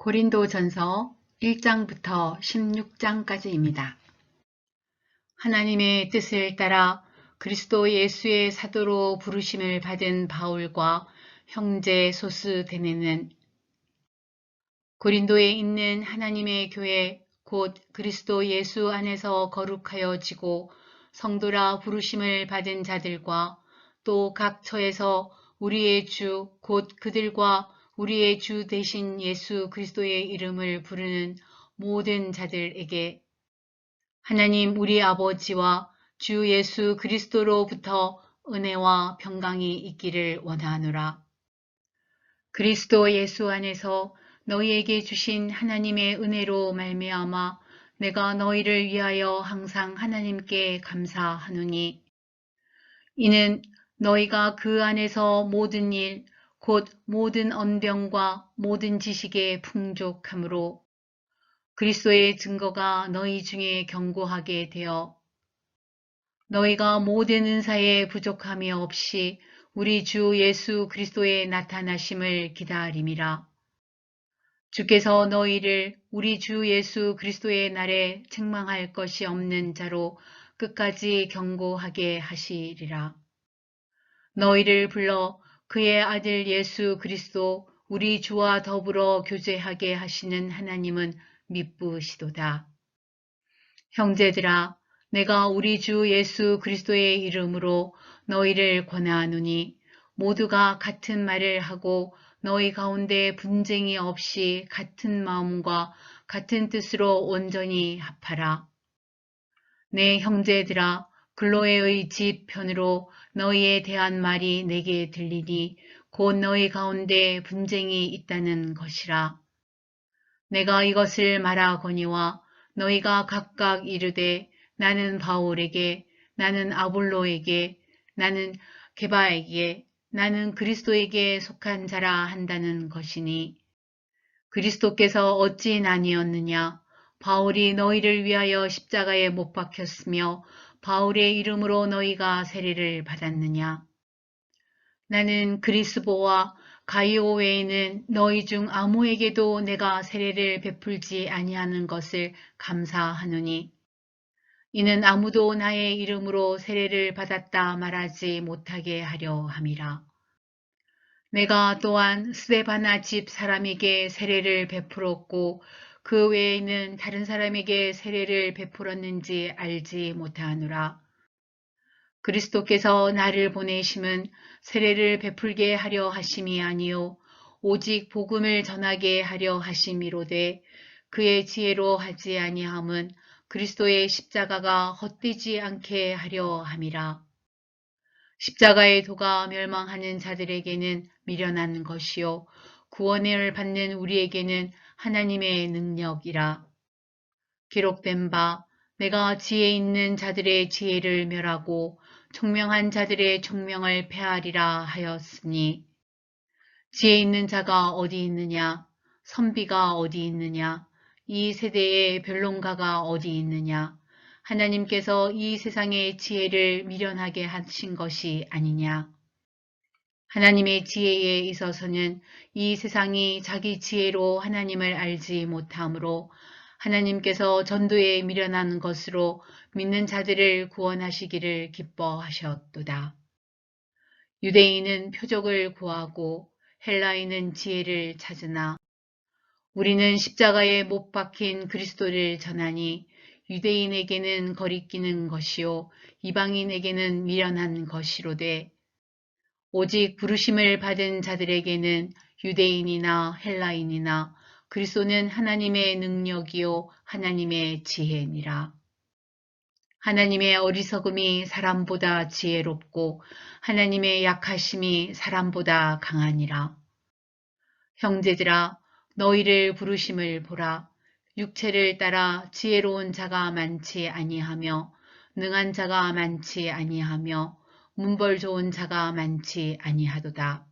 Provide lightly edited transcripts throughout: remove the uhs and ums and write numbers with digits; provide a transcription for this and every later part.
고린도전서 1장부터 16장까지입니다. 하나님의 뜻을 따라 그리스도 예수의 사도로 부르심을 받은 바울과 형제 소스데네는 고린도에 있는 하나님의 교회 곧 그리스도 예수 안에서 거룩하여지고 성도라 부르심을 받은 자들과 또 각 처에서 우리의 주 곧 그들과 우리의 주 되신 예수 그리스도의 이름을 부르는 모든 자들에게 하나님 우리 아버지와 주 예수 그리스도로부터 은혜와 평강이 있기를 원하노라. 그리스도 예수 안에서 너희에게 주신 하나님의 은혜로 말미암아 내가 너희를 위하여 항상 하나님께 감사하노니 이는 너희가 그 안에서 모든 일, 곧 모든 언병과 모든 지식에 풍족함으로 그리스도의 증거가 너희 중에 견고하게 되어 너희가 모든 은사에 부족함이 없이 우리 주 예수 그리스도의 나타나심을 기다림이라. 주께서 너희를 우리 주 예수 그리스도의 날에 책망할 것이 없는 자로 끝까지 경고하게 하시리라. 너희를 불러 그의 아들 예수 그리스도 우리 주와 더불어 교제하게 하시는 하나님은 미쁘시도다. 형제들아, 내가 우리 주 예수 그리스도의 이름으로 너희를 권하노니 모두가 같은 말을 하고 너희 가운데 분쟁이 없이 같은 마음과 같은 뜻으로 온전히 합하라. 내 형제들아, 글로에의 집 편으로 너희에 대한 말이 내게 들리니 곧 너희 가운데 분쟁이 있다는 것이라. 내가 이것을 말하거니와 너희가 각각 이르되 나는 바울에게, 나는 아볼로에게, 나는 게바에게, 나는 그리스도에게 속한 자라 한다는 것이니 그리스도께서 어찌 나뉘었느냐? 바울이 너희를 위하여 십자가에 못 박혔으며 바울의 이름으로 너희가 세례를 받았느냐? 나는 그리스보와 가이오 외에는 너희 중 아무에게도 내가 세례를 베풀지 아니하는 것을 감사하노니 이는 아무도 나의 이름으로 세례를 받았다 말하지 못하게 하려 함이라. 내가 또한 스데바나 집 사람에게 세례를 베풀었고 그 외에는 다른 사람에게 세례를 베풀었는지 알지 못하노라. 그리스도께서 나를 보내심은 세례를 베풀게 하려 하심이 아니요 오직 복음을 전하게 하려 하심이로되 그의 지혜로 하지 아니함은 그리스도의 십자가가 헛되지 않게 하려 함이라. 십자가의 도가 멸망하는 자들에게는 미련한 것이요 구원을 받는 우리에게는 하나님의 능력이라. 기록된 바 내가 지혜 있는 자들의 지혜를 멸하고 총명한 자들의 총명을 폐하리라 하였으니 지혜 있는 자가 어디 있느냐? 선비가 어디 있느냐? 이 세대의 변론가가 어디 있느냐? 하나님께서 이 세상의 지혜를 미련하게 하신 것이 아니냐? 하나님의 지혜에 있어서는 이 세상이 자기 지혜로 하나님을 알지 못하므로 하나님께서 전도에 미련한 것으로 믿는 자들을 구원하시기를 기뻐하셨도다. 유대인은 표적을 구하고 헬라인은 지혜를 찾으나 우리는 십자가에 못 박힌 그리스도를 전하니 유대인에게는 거리끼는 것이요 이방인에게는 미련한 것이로되 오직 부르심을 받은 자들에게는 유대인이나 헬라인이나 그리스도는 하나님의 능력이요 하나님의 지혜니라. 하나님의 어리석음이 사람보다 지혜롭고 하나님의 약하심이 사람보다 강하니라. 형제들아 너희를 부르심을 보라. 육체를 따라 지혜로운 자가 많지 아니하며 능한 자가 많지 아니하며 문벌 좋은 자가 많지 아니하도다.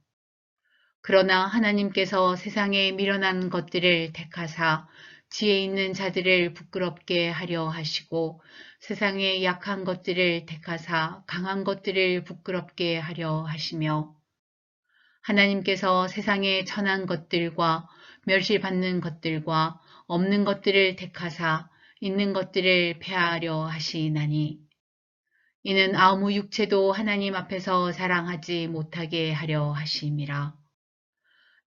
그러나 하나님께서 세상에 미련한 것들을 택하사 지혜 있는 자들을 부끄럽게 하려 하시고 세상에 약한 것들을 택하사 강한 것들을 부끄럽게 하려 하시며 하나님께서 세상에 천한 것들과 멸시받는 것들과 없는 것들을 택하사 있는 것들을 폐하려 하시나니 이는 아무 육체도 하나님 앞에서 자랑하지 못하게 하려 하심이라.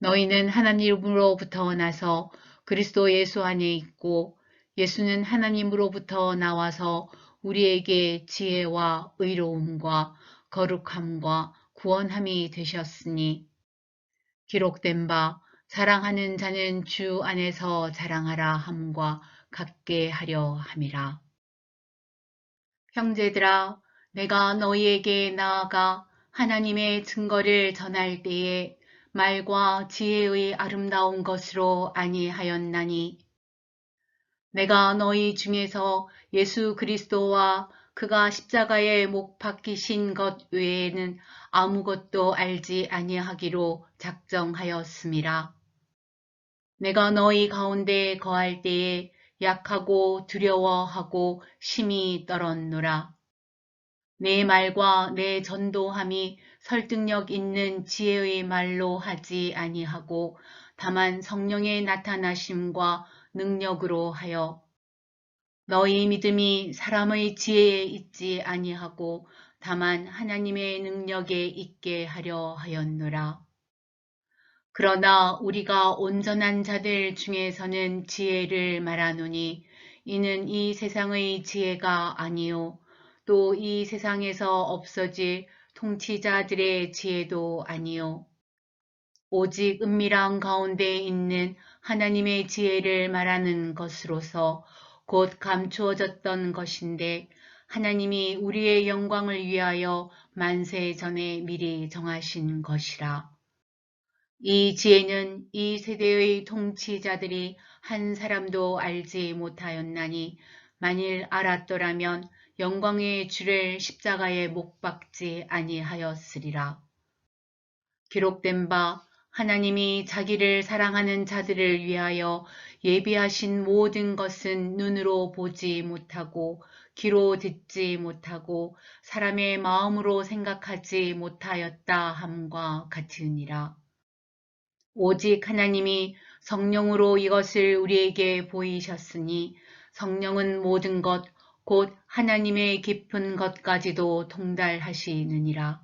너희는 하나님으로부터 나서 그리스도 예수 안에 있고 예수는 하나님으로부터 나와서 우리에게 지혜와 의로움과 거룩함과 구원함이 되셨으니 기록된 바 자랑하는 자는 주 안에서 자랑하라 함과 같게 하려 함이라. 형제들아, 내가 너희에게 나아가 하나님의 증거를 전할 때에 말과 지혜의 아름다운 것으로 아니하였나니 내가 너희 중에서 예수 그리스도와 그가 십자가에 못 박히신 것 외에는 아무것도 알지 아니하기로 작정하였음이라. 내가 너희 가운데 거할 때에 약하고 두려워하고 심히 떨었노라. 내 말과 내 전도함이 설득력 있는 지혜의 말로 하지 아니하고 다만 성령의 나타나심과 능력으로 하여 너희 믿음이 사람의 지혜에 있지 아니하고 다만 하나님의 능력에 있게 하려 하였노라. 그러나 우리가 온전한 자들 중에서는 지혜를 말하노니 이는 이 세상의 지혜가 아니요 또 이 세상에서 없어질 통치자들의 지혜도 아니요 오직 은밀한 가운데 있는 하나님의 지혜를 말하는 것으로서 곧 감추어졌던 것인데 하나님이 우리의 영광을 위하여 만세 전에 미리 정하신 것이라. 이 지혜는 이 세대의 통치자들이 한 사람도 알지 못하였나니 만일 알았더라면 영광의 주를 십자가에 못 박지 아니하였으리라. 기록된 바 하나님이 자기를 사랑하는 자들을 위하여 예비하신 모든 것은 눈으로 보지 못하고 귀로 듣지 못하고 사람의 마음으로 생각하지 못하였다 함과 같으니라. 오직 하나님이 성령으로 이것을 우리에게 보이셨으니 성령은 모든 것, 곧 하나님의 깊은 것까지도 통달하시느니라.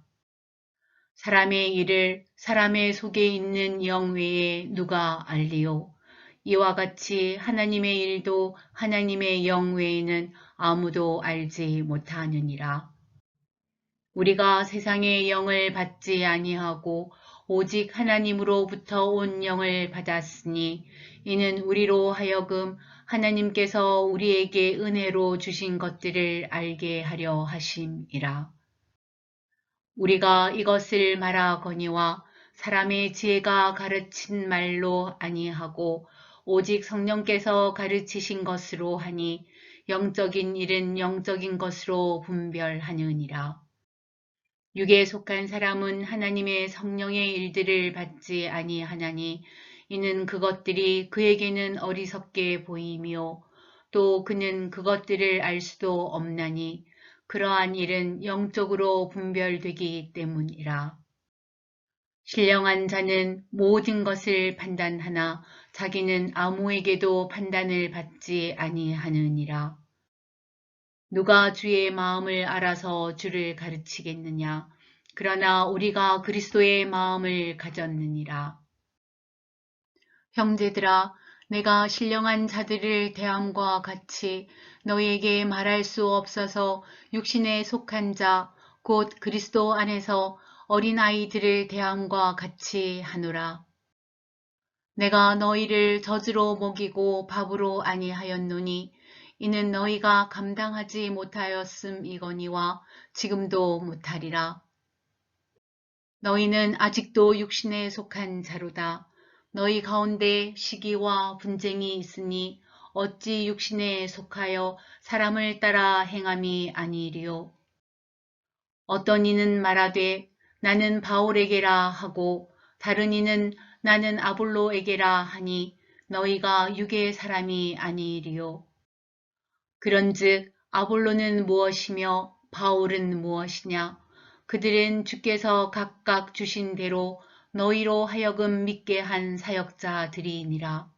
사람의 일을 사람의 속에 있는 영 외에 누가 알리요? 이와 같이 하나님의 일도 하나님의 영 외에는 아무도 알지 못하느니라. 우리가 세상의 영을 받지 아니하고 오직 하나님으로부터 온 영을 받았으니 이는 우리로 하여금 하나님께서 우리에게 은혜로 주신 것들을 알게 하려 하심이라. 우리가 이것을 말하거니와 사람의 지혜가 가르친 말로 아니하고 오직 성령께서 가르치신 것으로 하니 영적인 일은 영적인 것으로 분별하느니라. 육에 속한 사람은 하나님의 성령의 일들을 받지 아니하나니 이는 그것들이 그에게는 어리석게 보이며 또 그는 그것들을 알 수도 없나니 그러한 일은 영적으로 분별되기 때문이라. 신령한 자는 모든 것을 판단하나 자기는 아무에게도 판단을 받지 아니하느니라. 누가 주의 마음을 알아서 주를 가르치겠느냐? 그러나 우리가 그리스도의 마음을 가졌느니라. 형제들아, 내가 신령한 자들을 대함과 같이 너희에게 말할 수 없어서 육신에 속한 자, 곧 그리스도 안에서 어린아이들을 대함과 같이 하노라. 내가 너희를 젖으로 먹이고 밥으로 아니하였노니 이는 너희가 감당하지 못하였음이거니와 지금도 못하리라. 너희는 아직도 육신에 속한 자로다. 너희 가운데 시기와 분쟁이 있으니 어찌 육신에 속하여 사람을 따라 행함이 아니리요. 어떤 이는 말하되 나는 바울에게라 하고 다른 이는 나는 아볼로에게라 하니 너희가 육의 사람이 아니리요. 그런즉 아볼로는 무엇이며 바울은 무엇이냐? 그들은 주께서 각각 주신 대로 너희로 하여금 믿게 한 사역자들이니라.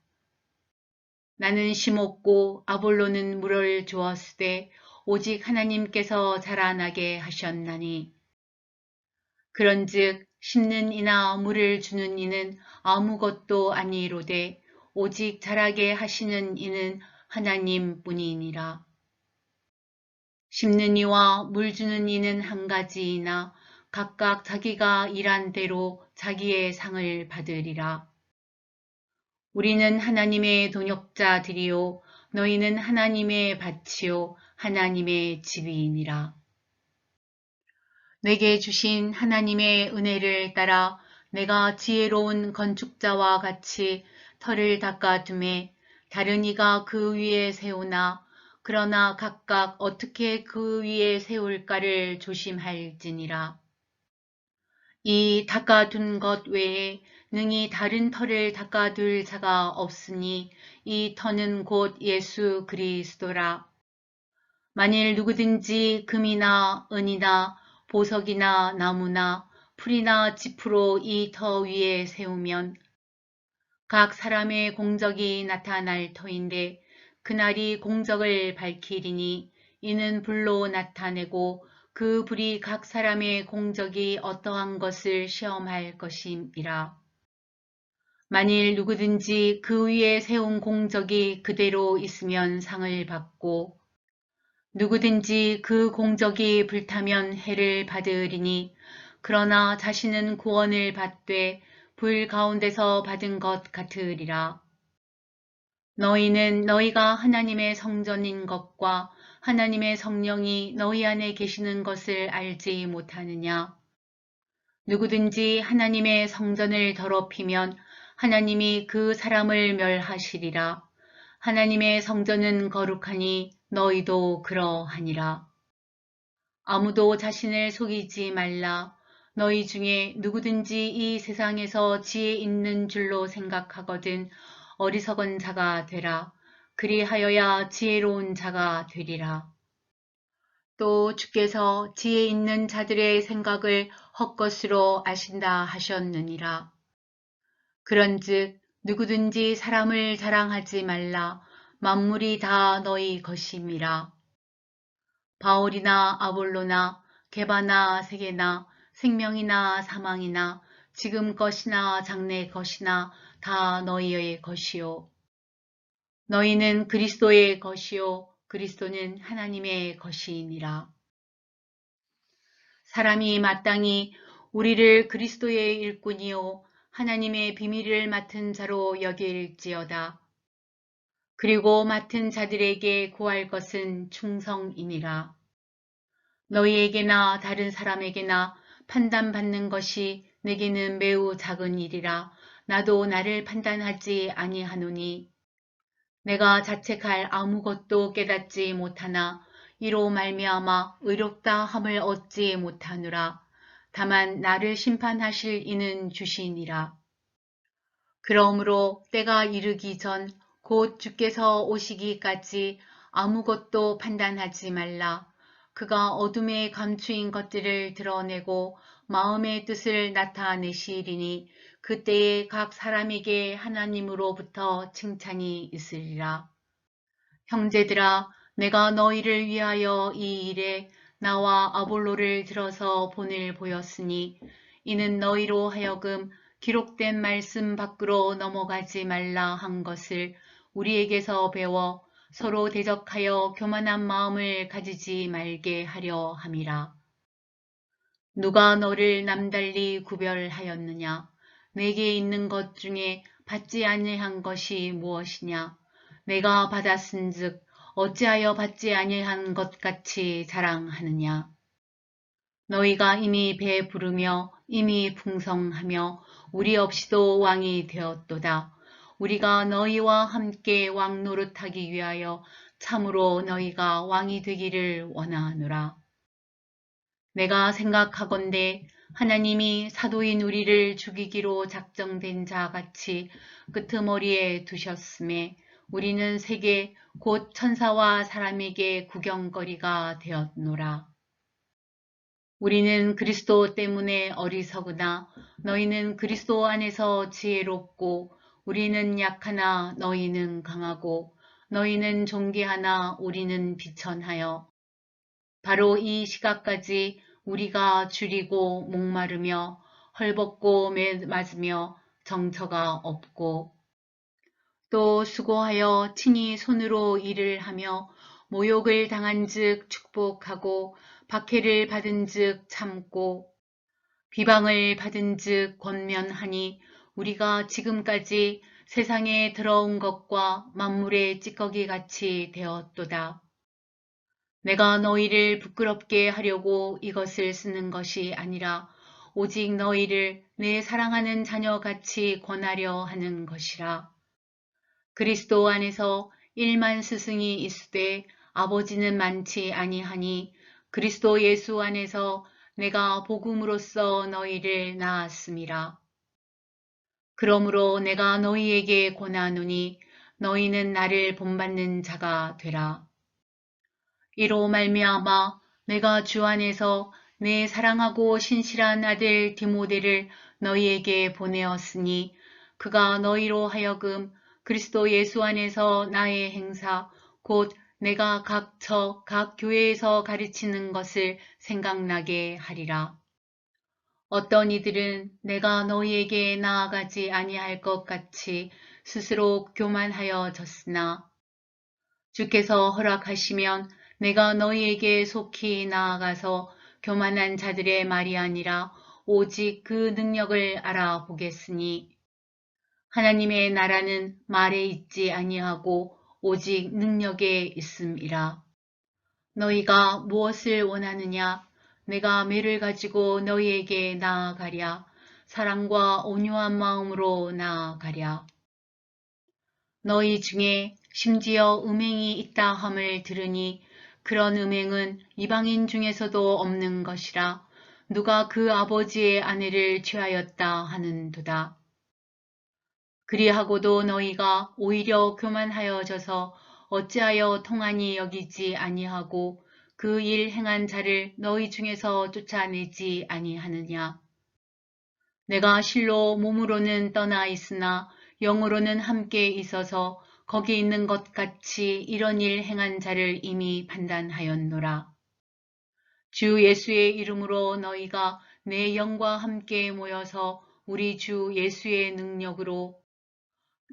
나는 심었고 아볼로는 물을 주었으되 오직 하나님께서 자라나게 하셨나니 그런즉 심는 이나 물을 주는 이는 아무것도 아니로되 오직 자라게 하시는 이는 하나님뿐이니라. 심는 이와 물 주는 이는 한 가지이나 각각 자기가 일한 대로 자기의 상을 받으리라. 우리는 하나님의 동역자들이요 너희는 하나님의 밭이요 하나님의 집이니라. 내게 주신 하나님의 은혜를 따라 내가 지혜로운 건축자와 같이 터를 닦아두매 다른 이가 그 위에 세우나 그러나 각각 어떻게 그 위에 세울까를 조심할지니라. 이 닦아둔 것 외에 능히 다른 터를 닦아둘 자가 없으니 이 터는 곧 예수 그리스도라. 만일 누구든지 금이나 은이나 보석이나 나무나 풀이나 짚으로 이 터 위에 세우면 각 사람의 공적이 나타날 터인데 그날이 공적을 밝히리니 이는 불로 나타내고 그 불이 각 사람의 공적이 어떠한 것을 시험할 것임이라. 만일 누구든지 그 위에 세운 공적이 그대로 있으면 상을 받고 누구든지 그 공적이 불타면 해를 받으리니 그러나 자신은 구원을 받되 불 가운데서 받은 것 같으리라. 너희는 너희가 하나님의 성전인 것과 하나님의 성령이 너희 안에 계시는 것을 알지 못하느냐? 누구든지 하나님의 성전을 더럽히면 하나님이 그 사람을 멸하시리라. 하나님의 성전은 거룩하니 너희도 그러하니라. 아무도 자신을 속이지 말라. 너희 중에 누구든지 이 세상에서 지혜 있는 줄로 생각하거든 어리석은 자가 되라. 그리하여야 지혜로운 자가 되리라. 또 주께서 지혜 있는 자들의 생각을 헛것으로 아신다 하셨느니라. 그런즉 누구든지 사람을 자랑하지 말라. 만물이 다 너희 것임이라. 바울이나 아볼로나 게바나 세게나 생명이나 사망이나 지금 것이나 장래 것이나 다 너희의 것이요. 너희는 그리스도의 것이요 그리스도는 하나님의 것이니라. 사람이 마땅히 우리를 그리스도의 일꾼이요 하나님의 비밀을 맡은 자로 여길지어다. 그리고 맡은 자들에게 구할 것은 충성이니라. 너희에게나 다른 사람에게나 판단받는 것이 내게는 매우 작은 일이라. 나도 나를 판단하지 아니하노니 내가 자책할 아무것도 깨닫지 못하나 이로 말미암아 의롭다 함을 얻지 못하노라. 다만 나를 심판하실 이는 주시니라. 그러므로 때가 이르기 전 곧 주께서 오시기까지 아무것도 판단하지 말라. 그가 어둠에 감추인 것들을 드러내고 마음의 뜻을 나타내시리니 그때에 각 사람에게 하나님으로부터 칭찬이 있으리라. 형제들아, 내가 너희를 위하여 이 일에 나와 아볼로를 들어서 본을 보였으니 이는 너희로 하여금 기록된 말씀 밖으로 넘어가지 말라 한 것을 우리에게서 배워 서로 대적하여 교만한 마음을 가지지 말게 하려 함이라. 누가 너를 남달리 구별하였느냐? 내게 있는 것 중에 받지 아니한 것이 무엇이냐? 내가 받았은즉 어찌하여 받지 아니한 것 같이 자랑하느냐? 너희가 이미 배부르며 이미 풍성하며 우리 없이도 왕이 되었도다. 우리가 너희와 함께 왕 노릇하기 위하여 참으로 너희가 왕이 되기를 원하노라. 내가 생각하건대 하나님이 사도인 우리를 죽이기로 작정된 자 같이 끄트머리에 두셨음에 우리는 세계 곧 천사와 사람에게 구경거리가 되었노라. 우리는 그리스도 때문에 어리석으나 너희는 그리스도 안에서 지혜롭고 우리는 약하나 너희는 강하고 너희는 존귀하나 우리는 비천하여 바로 이 시각까지 우리가 줄이고 목마르며 헐벗고 맞으며 정처가 없고 또 수고하여 친히 손으로 일을 하며 모욕을 당한즉 축복하고 박해를 받은즉 참고 비방을 받은즉 권면하니 우리가 지금까지 세상에 들어온 것과 만물의 찌꺼기 같이 되었도다. 내가 너희를 부끄럽게 하려고 이것을 쓰는 것이 아니라 오직 너희를 내 사랑하는 자녀같이 권하려 하는 것이라. 그리스도 안에서 1만 스승이 있으되 아버지는 많지 아니하니 그리스도 예수 안에서 내가 복음으로써 너희를 낳았음이라. 그러므로 내가 너희에게 권하노니 너희는 나를 본받는 자가 되라. 이로 말미암아 내가 주 안에서 내 사랑하고 신실한 아들 디모데를 너희에게 보내었으니 그가 너희로 하여금 그리스도 예수 안에서 나의 행사 곧 내가 각 교회에서 가르치는 것을 생각나게 하리라. 어떤 이들은 내가 너희에게 나아가지 아니할 것 같이 스스로 교만하여졌으나 주께서 허락하시면 내가 너희에게 속히 나아가서 교만한 자들의 말이 아니라 오직 그 능력을 알아보겠으니 하나님의 나라는 말에 있지 아니하고 오직 능력에 있음이라. 너희가 무엇을 원하느냐? 내가 매를 가지고 너희에게 나아가랴. 사랑과 온유한 마음으로 나아가랴. 너희 중에 심지어 음행이 있다 함을 들으니 그런 음행은 이방인 중에서도 없는 것이라. 누가 그 아버지의 아내를 취하였다 하는도다. 그리하고도 너희가 오히려 교만하여져서 어찌하여 통하니 여기지 아니하고 그 일 행한 자를 너희 중에서 쫓아내지 아니하느냐. 내가 실로 몸으로는 떠나 있으나 영으로는 함께 있어서 거기 있는 것 같이 이런 일 행한 자를 이미 판단하였노라. 주 예수의 이름으로 너희가 내 영과 함께 모여서 우리 주 예수의 능력으로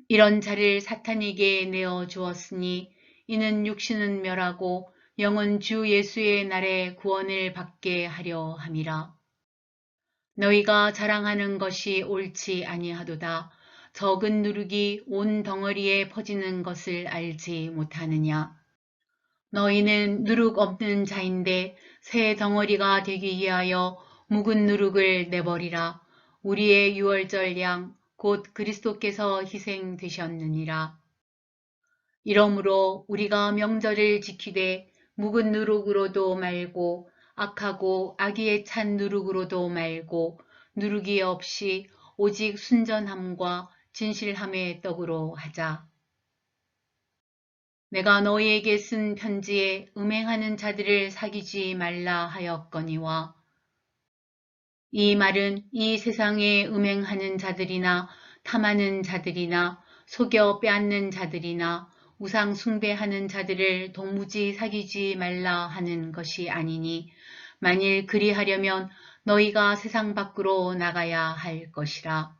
이런 자를 사탄에게 내어 주었으니 이는 육신은 멸하고 영은 주 예수의 날에 구원을 받게 하려 함이라. 너희가 자랑하는 것이 옳지 아니하도다. 적은 누룩이 온 덩어리에 퍼지는 것을 알지 못하느냐. 너희는 누룩 없는 자인데 새 덩어리가 되기 위하여 묵은 누룩을 내버리라. 우리의 유월절 양 곧 그리스도께서 희생되셨느니라. 이러므로 우리가 명절을 지키되 묵은 누룩으로도 말고 악하고 악의에 찬 누룩으로도 말고 누룩이 없이 오직 순전함과 진실함의 떡으로 하자. 내가 너희에게 쓴 편지에 음행하는 자들을 사귀지 말라 하였거니와 이 말은 이 세상에 음행하는 자들이나 탐하는 자들이나 속여 빼앗는 자들이나 우상 숭배하는 자들을 도무지 사귀지 말라 하는 것이 아니니 만일 그리하려면 너희가 세상 밖으로 나가야 할 것이라.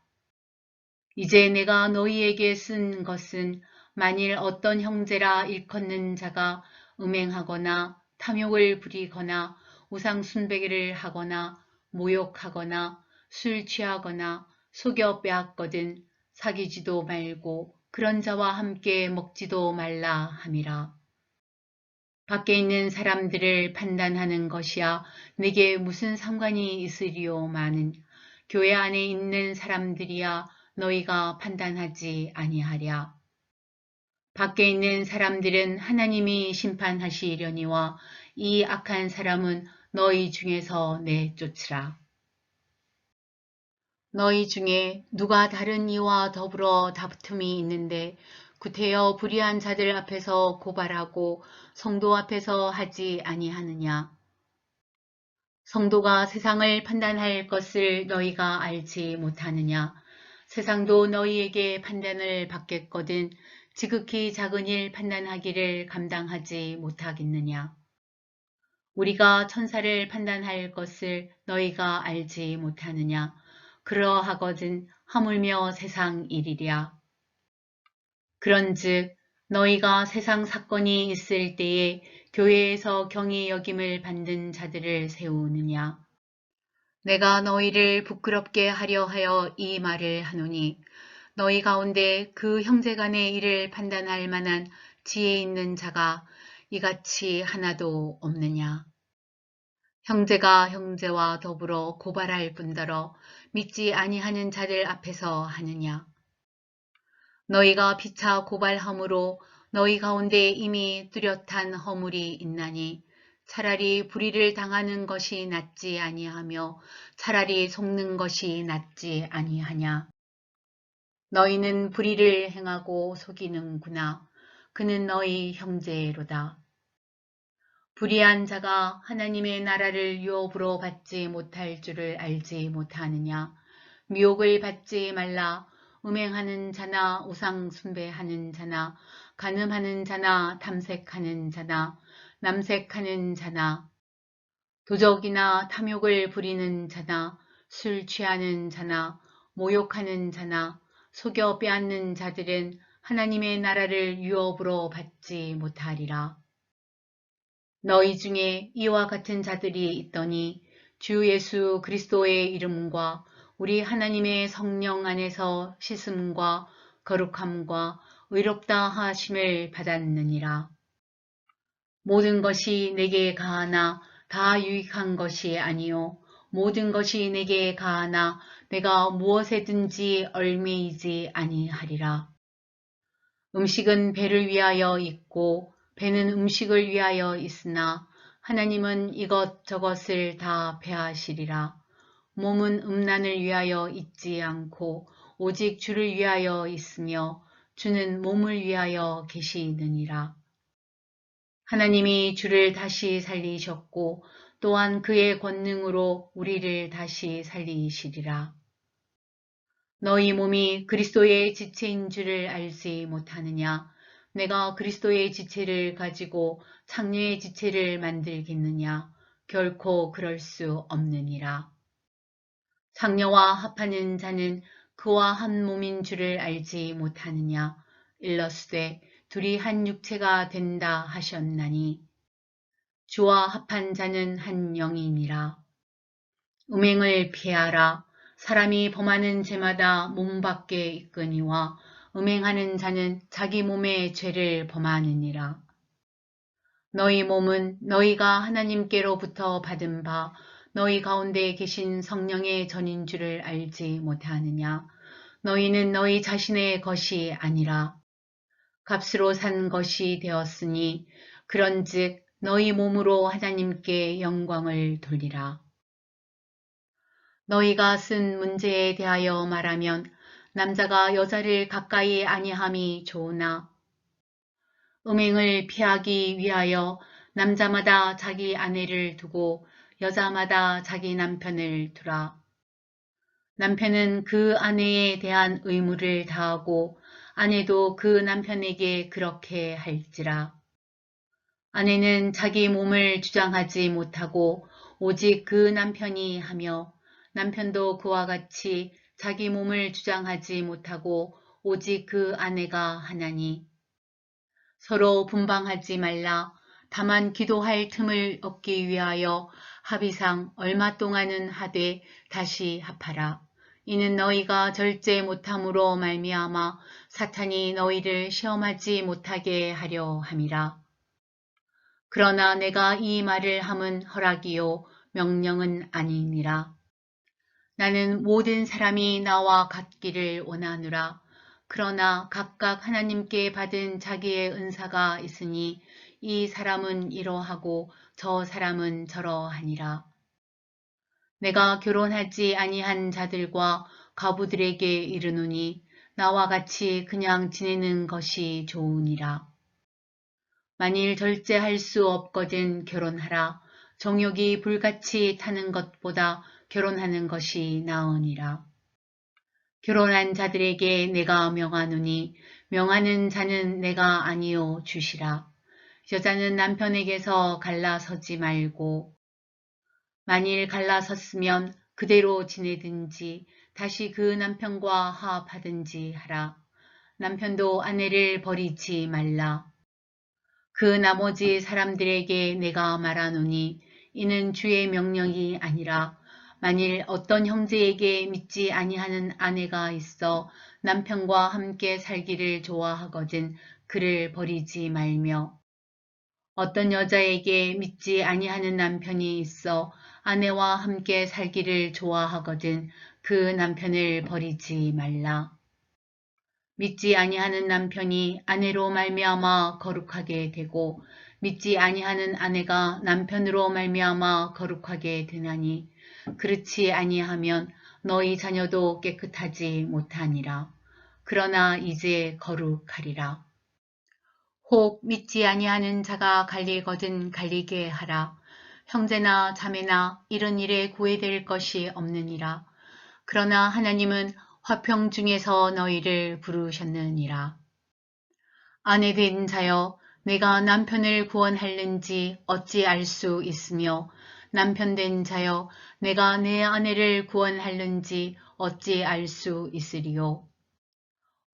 이제 내가 너희에게 쓴 것은 만일 어떤 형제라 일컫는 자가 음행하거나 탐욕을 부리거나 우상 숭배를 하거나 모욕하거나 술 취하거나 속여 빼앗거든 사귀지도 말고 그런 자와 함께 먹지도 말라 함이라. 밖에 있는 사람들을 판단하는 것이야 내게 무슨 상관이 있으리요마는 교회 안에 있는 사람들이야 너희가 판단하지 아니하랴. 밖에 있는 사람들은 하나님이 심판하시려니와 이 악한 사람은 너희 중에서 내쫓으라. 너희 중에 누가 다른 이와 더불어 다툼이 있는데 구태여 불의한 자들 앞에서 고발하고 성도 앞에서 하지 아니하느냐. 성도가 세상을 판단할 것을 너희가 알지 못하느냐? 세상도 너희에게 판단을 받겠거든 지극히 작은 일 판단하기를 감당하지 못하겠느냐? 우리가 천사를 판단할 것을 너희가 알지 못하느냐? 그러하거든 하물며 세상 일이랴. 그런즉 너희가 세상 사건이 있을 때에 교회에서 경히 여김을 받는 자들을 세우느냐? 내가 너희를 부끄럽게 하려 하여 이 말을 하노니 너희 가운데 그 형제간의 일을 판단할 만한 지혜 있는 자가 이같이 하나도 없느냐? 형제가 형제와 더불어 고발할 뿐더러 믿지 아니하는 자들 앞에서 하느냐? 너희가 피차 고발함으로 너희 가운데 이미 뚜렷한 허물이 있나니 차라리 불의를 당하는 것이 낫지 아니하며 차라리 속는 것이 낫지 아니하냐. 너희는 불의를 행하고 속이는구나. 그는 너희 형제로다. 불의한 자가 하나님의 나라를 유업으로 받지 못할 줄을 알지 못하느냐. 미혹을 받지 말라. 음행하는 자나 우상 숭배하는 자나 간음하는 자나 탐색하는 자나 남색하는 자나 도적이나 탐욕을 부리는 자나 술 취하는 자나 모욕하는 자나 속여 빼앗는 자들은 하나님의 나라를 유업으로 받지 못하리라. 너희 중에 이와 같은 자들이 있더니 주 예수 그리스도의 이름과 우리 하나님의 성령 안에서 씻음과 거룩함과 의롭다 하심을 받았느니라. 모든 것이 내게 가하나 다 유익한 것이 아니요 모든 것이 내게 가하나 내가 무엇에든지 얽매이지 아니하리라. 음식은 배를 위하여 있고 배는 음식을 위하여 있으나 하나님은 이것저것을 다 배하시리라. 몸은 음란을 위하여 있지 않고 오직 주를 위하여 있으며 주는 몸을 위하여 계시느니라. 하나님이 주를 다시 살리셨고 또한 그의 권능으로 우리를 다시 살리시리라. 너희 몸이 그리스도의 지체인 줄을 알지 못하느냐? 내가 그리스도의 지체를 가지고 창녀의 지체를 만들겠느냐? 결코 그럴 수 없느니라. 창녀와 합하는 자는 그와 한 몸인 줄을 알지 못하느냐? 일러스되 둘이 한 육체가 된다 하셨나니 주와 합한 자는 한 영이니라. 음행을 피하라. 사람이 범하는 죄마다 몸 밖에 있거니와 음행하는 자는 자기 몸의 죄를 범하느니라. 너희 몸은 너희가 하나님께로부터 받은 바 너희 가운데 계신 성령의 전인 줄을 알지 못하느냐. 너희는 너희 자신의 것이 아니라 값으로 산 것이 되었으니 그런즉 너희 몸으로 하나님께 영광을 돌리라. 너희가 쓴 문제에 대하여 말하면 남자가 여자를 가까이 아니함이 좋으나 음행을 피하기 위하여 남자마다 자기 아내를 두고 여자마다 자기 남편을 두라. 남편은 그 아내에 대한 의무를 다하고 아내도 그 남편에게 그렇게 할지라. 아내는 자기 몸을 주장하지 못하고 오직 그 남편이 하며 남편도 그와 같이 자기 몸을 주장하지 못하고 오직 그 아내가 하나니 서로 분방하지 말라. 다만 기도할 틈을 얻기 위하여 합의상 얼마 동안은 하되 다시 합하라. 이는 너희가 절제 못함으로 말미암아 사탄이 너희를 시험하지 못하게 하려 함이라. 그러나 내가 이 말을 함은 허락이요 명령은 아니니라. 나는 모든 사람이 나와 같기를 원하노라. 그러나 각각 하나님께 받은 자기의 은사가 있으니 이 사람은 이러하고 저 사람은 저러하니라. 내가 결혼하지 아니한 자들과 과부들에게 이르노니 나와 같이 그냥 지내는 것이 좋으니라. 만일 절제할 수 없거든 결혼하라. 정욕이 불같이 타는 것보다 결혼하는 것이 나으니라. 결혼한 자들에게 내가 명하노니 명하는 자는 내가 아니요 주시라. 여자는 남편에게서 갈라서지 말고 만일 갈라섰으면 그대로 지내든지 다시 그 남편과 화합하든지 하라. 남편도 아내를 버리지 말라. 그 나머지 사람들에게 내가 말하노니 이는 주의 명령이 아니라 만일 어떤 형제에게 믿지 아니하는 아내가 있어 남편과 함께 살기를 좋아하거든 그를 버리지 말며 어떤 여자에게 믿지 아니하는 남편이 있어 아내와 함께 살기를 좋아하거든 그 남편을 버리지 말라. 믿지 아니하는 남편이 아내로 말미암아 거룩하게 되고 믿지 아니하는 아내가 남편으로 말미암아 거룩하게 되나니 그렇지 아니하면 너희 자녀도 깨끗하지 못하니라. 그러나 이제 거룩하리라. 혹 믿지 아니하는 자가 갈리거든 갈리게 하라. 형제나 자매나 이런 일에 구애될 것이 없느니라. 그러나 하나님은 화평 중에서 너희를 부르셨느니라. 아내된 자여 내가 남편을 구원할는지 어찌 알 수 있으며 남편된 자여 내가 내 아내를 구원할는지 어찌 알 수 있으리요.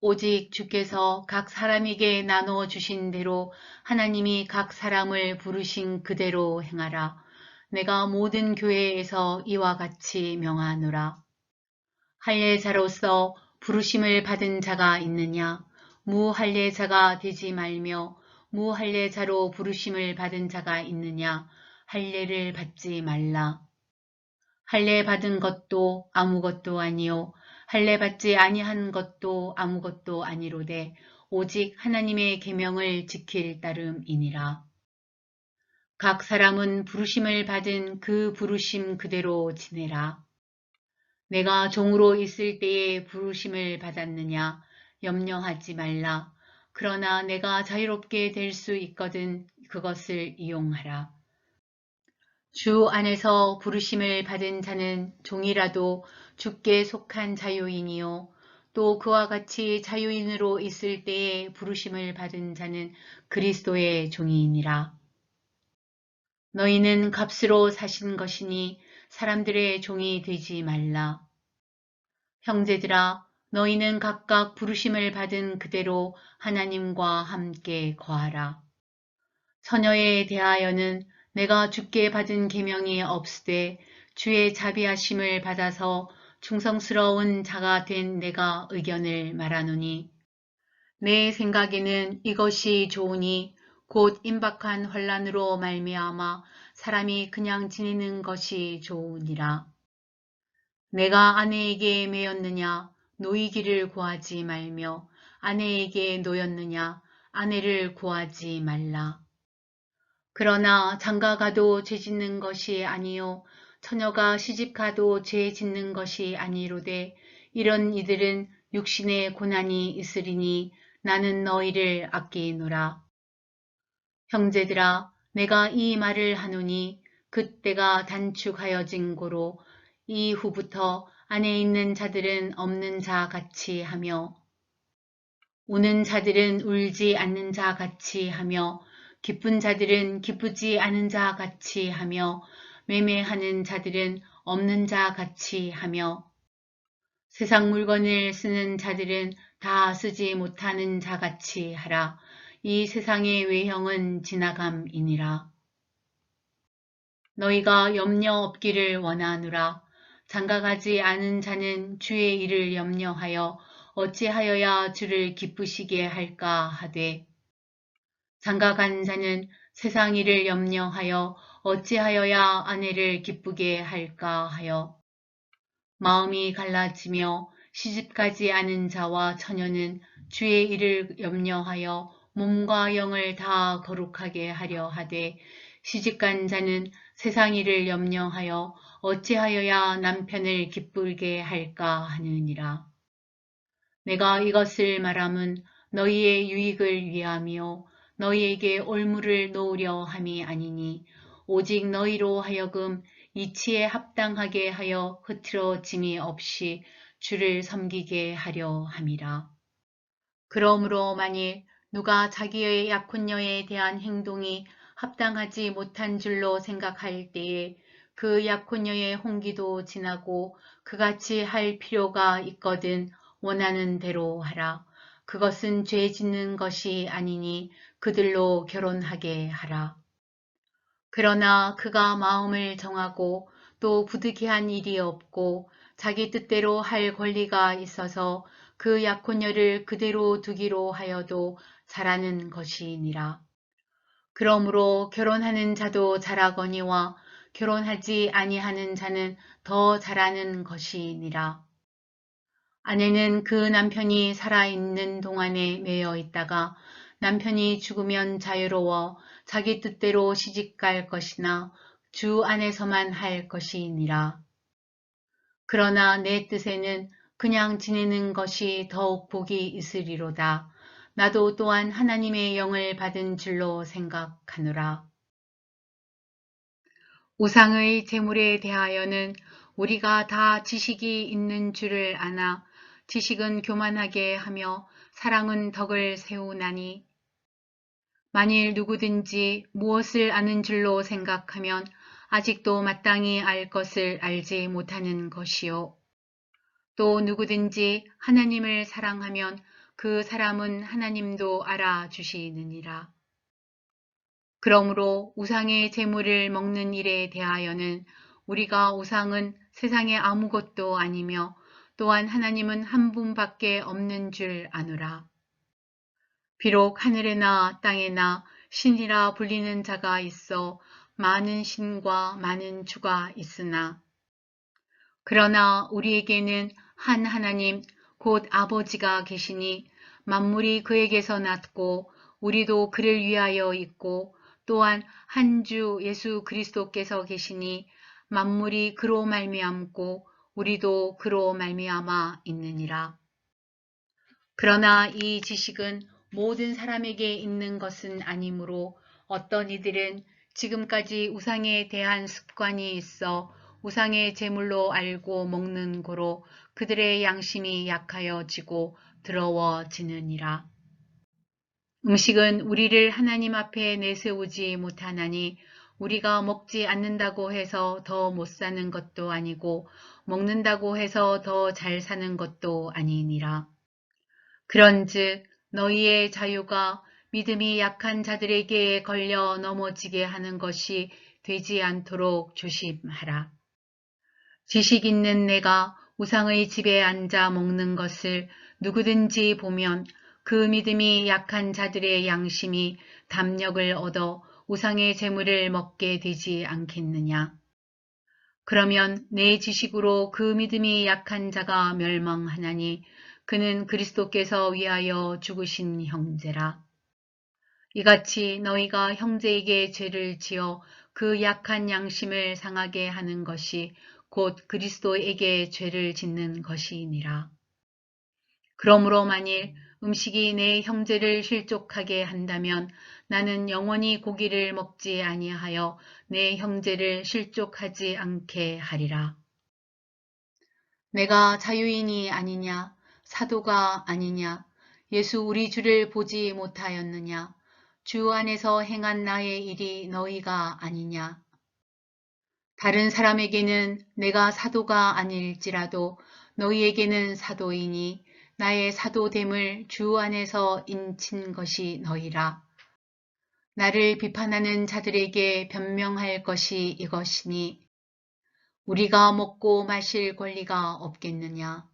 오직 주께서 각 사람에게 나누어 주신 대로 하나님이 각 사람을 부르신 그대로 행하라. 내가 모든 교회에서 이와 같이 명하노라. 할례자로서 부르심을 받은 자가 있느냐? 무할례자가 되지 말며 무할례자로 부르심을 받은 자가 있느냐? 할례를 받지 말라. 할례 받은 것도 아무것도 아니요 할례 받지 아니한 것도 아무것도 아니로되 오직 하나님의 계명을 지킬 따름이니라. 각 사람은 부르심을 받은 그 부르심 그대로 지내라. 내가 종으로 있을 때에 부르심을 받았느냐 염려하지 말라. 그러나 내가 자유롭게 될 수 있거든 그것을 이용하라. 주 안에서 부르심을 받은 자는 종이라도 주께 속한 자유인이요 또 그와 같이 자유인으로 있을 때에 부르심을 받은 자는 그리스도의 종이니라. 너희는 값으로 사신 것이니 사람들의 종이 되지 말라. 형제들아 너희는 각각 부르심을 받은 그대로 하나님과 함께 거하라. 처녀에 대하여는 내가 주께 받은 계명이 없으되 주의 자비하심을 받아서 충성스러운 자가 된 내가 의견을 말하노니 내 생각에는 이것이 좋으니 곧 임박한 환난으로 말미암아 사람이 그냥 지내는 것이 좋으니라. 내가 아내에게 매였느냐 노이기를 구하지 말며 아내에게 노였느냐 아내를 구하지 말라. 그러나 장가가도 죄 짓는 것이 아니요 처녀가 시집가도 죄 짓는 것이 아니로되 이런 이들은 육신의 고난이 있으리니 나는 너희를 아끼노라. 형제들아 내가 이 말을 하노니 그때가 단축하여진 고로 이후부터 안에 있는 자들은 없는 자 같이 하며 우는 자들은 울지 않는 자 같이 하며 기쁜 자들은 기쁘지 않은 자 같이 하며 매매하는 자들은 없는 자 같이 하며 세상 물건을 쓰는 자들은 다 쓰지 못하는 자 같이 하라. 이 세상의 외형은 지나감이니라. 너희가 염려 없기를 원하노라. 장가가지 않은 자는 주의 일을 염려하여 어찌하여야 주를 기쁘시게 할까 하되 장가간 자는 세상 일을 염려하여 어찌하여야 아내를 기쁘게 할까 하여 마음이 갈라지며 시집가지 않은 자와 처녀는 주의 일을 염려하여 몸과 영을 다 거룩하게 하려 하되 시집간 자는 세상 일을 염려하여 어찌하여야 남편을 기쁘게 할까 하느니라. 내가 이것을 말함은 너희의 유익을 위하며 너희에게 올무를 놓으려 함이 아니니 오직 너희로 하여금 이치에 합당하게 하여 흐트러짐이 없이 주를 섬기게 하려 함이라. 그러므로 만일 누가 자기의 약혼녀에 대한 행동이 합당하지 못한 줄로 생각할 때에 그 약혼녀의 홍기도 지나고 그같이 할 필요가 있거든 원하는 대로 하라. 그것은 죄 짓는 것이 아니니 그들로 결혼하게 하라. 그러나 그가 마음을 정하고 또 부득이한 일이 없고 자기 뜻대로 할 권리가 있어서 그 약혼녀를 그대로 두기로 하여도 잘하는 것이니라. 그러므로 결혼하는 자도 잘하거니와 결혼하지 아니하는 자는 더 잘하는 것이니라. 아내는 그 남편이 살아있는 동안에 매여 있다가 남편이 죽으면 자유로워 자기 뜻대로 시집갈 것이나 주 안에서만 할 것이니라. 그러나 내 뜻에는 그냥 지내는 것이 더욱 복이 있으리로다. 나도 또한 하나님의 영을 받은 줄로 생각하노라. 우상의 제물에 대하여는 우리가 다 지식이 있는 줄을 아나 지식은 교만하게 하며 사랑은 덕을 세우나니 만일 누구든지 무엇을 아는 줄로 생각하면 아직도 마땅히 알 것을 알지 못하는 것이요. 또 누구든지 하나님을 사랑하면 그 사람은 하나님도 알아주시느니라. 그러므로 우상의 제물을 먹는 일에 대하여는 우리가 우상은 세상에 아무것도 아니며 또한 하나님은 한 분밖에 없는 줄 아노라. 비록 하늘에나 땅에나 신이라 불리는 자가 있어 많은 신과 많은 주가 있으나 그러나 우리에게는 한 하나님 곧 아버지가 계시니 만물이 그에게서 났고 우리도 그를 위하여 있고 또한 한 주 예수 그리스도께서 계시니 만물이 그로 말미암고 우리도 그로 말미암아 있느니라. 그러나 이 지식은 모든 사람에게 있는 것은 아니므로 어떤 이들은 지금까지 우상에 대한 습관이 있어 우상의 제물로 알고 먹는 고로 그들의 양심이 약하여지고 더러워지느니라. 음식은 우리를 하나님 앞에 내세우지 못하나니 우리가 먹지 않는다고 해서 더 못 사는 것도 아니고 먹는다고 해서 더 잘 사는 것도 아니니라. 그런즉 너희의 자유가 믿음이 약한 자들에게 걸려 넘어지게 하는 것이 되지 않도록 조심하라. 지식 있는 내가 우상의 집에 앉아 먹는 것을 누구든지 보면 그 믿음이 약한 자들의 양심이 담력을 얻어 우상의 재물을 먹게 되지 않겠느냐. 그러면 내 지식으로 그 믿음이 약한 자가 멸망하나니 그는 그리스도께서 위하여 죽으신 형제라. 이같이 너희가 형제에게 죄를 지어 그 약한 양심을 상하게 하는 것이 곧 그리스도에게 죄를 짓는 것이니라. 그러므로 만일 음식이 내 형제를 실족하게 한다면 나는 영원히 고기를 먹지 아니하여 내 형제를 실족하지 않게 하리라. 내가 자유인이 아니냐, 사도가 아니냐, 예수 우리 주를 보지 못하였느냐, 주 안에서 행한 나의 일이 너희가 아니냐. 다른 사람에게는 내가 사도가 아닐지라도 너희에게는 사도이니 나의 사도됨을 주 안에서 인친 것이 너희라. 나를 비판하는 자들에게 변명할 것이 이것이니 우리가 먹고 마실 권리가 없겠느냐.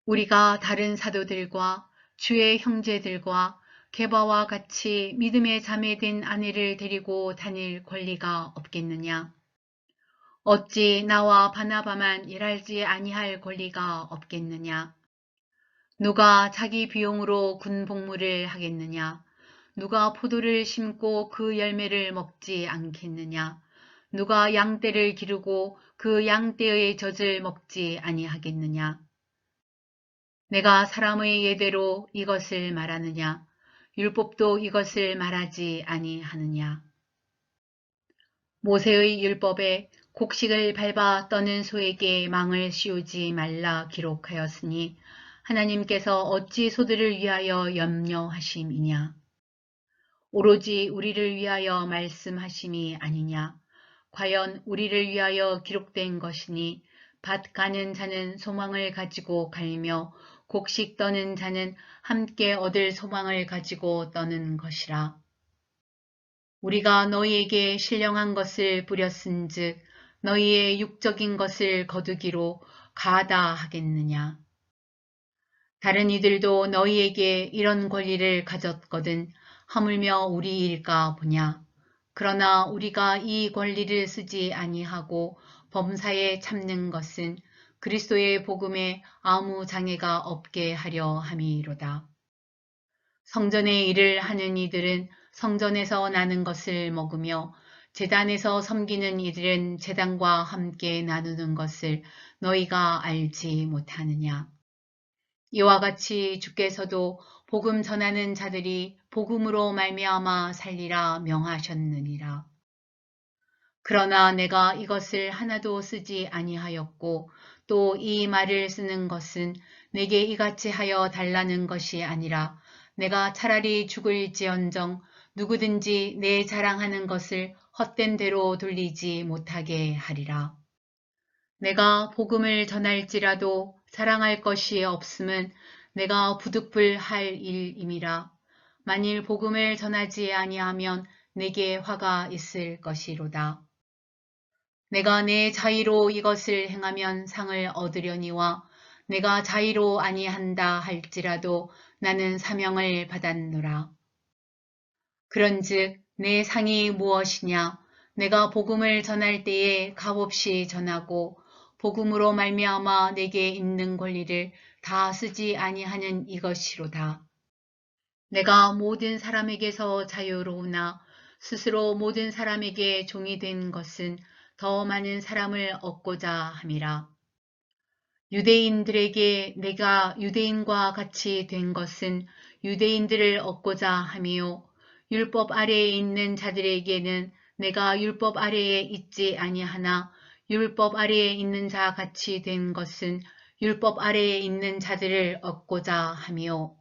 우리가 다른 사도들과 주의 형제들과 게바와 같이 믿음의 자매된 아내를 데리고 다닐 권리가 없겠느냐. 어찌 나와 바나바만 일하지 아니할 권리가 없겠느냐. 누가 자기 비용으로 군복무를 하겠느냐. 누가 포도를 심고 그 열매를 먹지 않겠느냐. 누가 양떼를 기르고 그 양떼의 젖을 먹지 아니하겠느냐. 내가 사람의 예대로 이것을 말하느냐. 율법도 이것을 말하지 아니하느냐. 모세의 율법에 곡식을 밟아 떠는 소에게 망을 씌우지 말라 기록하였으니 하나님께서 어찌 소들을 위하여 염려하심이냐. 오로지 우리를 위하여 말씀하심이 아니냐. 과연 우리를 위하여 기록된 것이니 밭 가는 자는 소망을 가지고 갈며 곡식 떠는 자는 함께 얻을 소망을 가지고 떠는 것이라. 우리가 너희에게 신령한 것을 뿌렸은즉 너희의 육적인 것을 거두기로 가하다 하겠느냐. 다른 이들도 너희에게 이런 권리를 가졌거든 하물며 우리일까 보냐. 그러나 우리가 이 권리를 쓰지 아니하고 범사에 참는 것은 그리스도의 복음에 아무 장애가 없게 하려 함이로다. 성전의 일을 하는 이들은 성전에서 나는 것을 먹으며 제단에서 섬기는 이들은 제단과 함께 나누는 것을 너희가 알지 못하느냐. 이와 같이 주께서도 복음 전하는 자들이 복음으로 말미암아 살리라 명하셨느니라. 그러나 내가 이것을 하나도 쓰지 아니하였고 또 이 말을 쓰는 것은 내게 이같이 하여 달라는 것이 아니라 내가 차라리 죽을지언정 누구든지 내 자랑하는 것을 헛된 대로 돌리지 못하게 하리라. 내가 복음을 전할지라도 자랑할 것이 없음은 내가 부득불할 일임이라. 만일 복음을 전하지 아니하면 내게 화가 있을 것이로다. 내가 내 자의로 이것을 행하면 상을 얻으려니와 내가 자의로 아니한다 할지라도 나는 사명을 받았노라. 그런즉 내 상이 무엇이냐? 내가 복음을 전할 때에 값없이 전하고 복음으로 말미암아 내게 있는 권리를 다 쓰지 아니하는 이것이로다. 내가 모든 사람에게서 자유로우나 스스로 모든 사람에게 종이 된 것은 더 많은 사람을 얻고자 함이라. 유대인들에게 내가 유대인과 같이 된 것은 유대인들을 얻고자 함이요. 율법 아래에 있는 자들에게는 내가 율법 아래에 있지 아니하나 율법 아래에 있는 자 같이 된 것은 율법 아래에 있는 자들을 얻고자 함이요.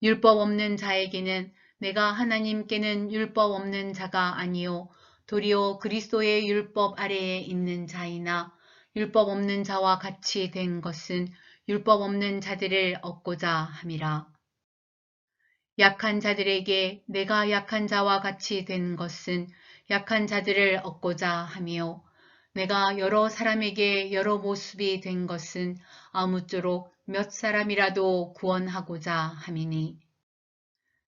율법 없는 자에게는 내가 하나님께는 율법 없는 자가 아니요 도리어 그리스도의 율법 아래에 있는 자이나 율법 없는 자와 같이 된 것은 율법 없는 자들을 얻고자 함이라. 약한 자들에게 내가 약한 자와 같이 된 것은 약한 자들을 얻고자 함이요 내가 여러 사람에게 여러 모습이 된 것은 아무쪼록 몇 사람이라도 구원하고자 함이니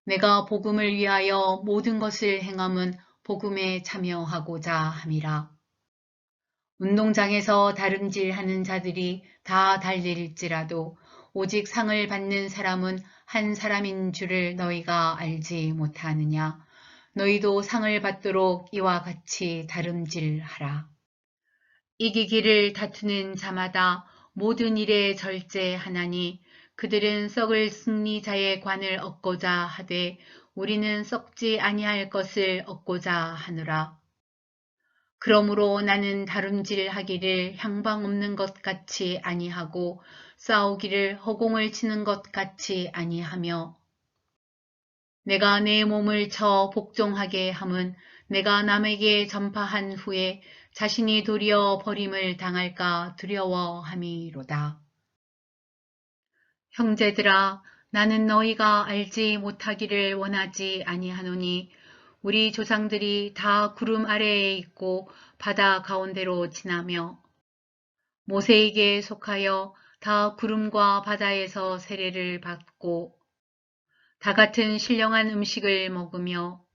내가 복음을 위하여 모든 것을 행함은 복음에 참여하고자 함이라. 운동장에서 다름질하는 자들이 다 달릴지라도 오직 상을 받는 사람은 한 사람인 줄을 너희가 알지 못하느냐. 너희도 상을 받도록 이와 같이 다름질하라. 이기기를 다투는 자마다 모든 일에 절제하나니 그들은 썩을 승리자의 관을 얻고자 하되 우리는 썩지 아니할 것을 얻고자 하노라. 그러므로 나는 다름질하기를 향방 없는 것 같이 아니하고 싸우기를 허공을 치는 것 같이 아니하며 내가 내 몸을 쳐 복종하게 함은 내가 남에게 전파한 후에 자신이 도리어 버림을 당할까 두려워함이로다. 형제들아, 나는 너희가 알지 못하기를 원하지 아니하노니 우리 조상들이 다 구름 아래에 있고 바다 가운데로 지나며 모세에게 속하여 다 구름과 바다에서 세례를 받고 다 같은 신령한 음식을 먹으며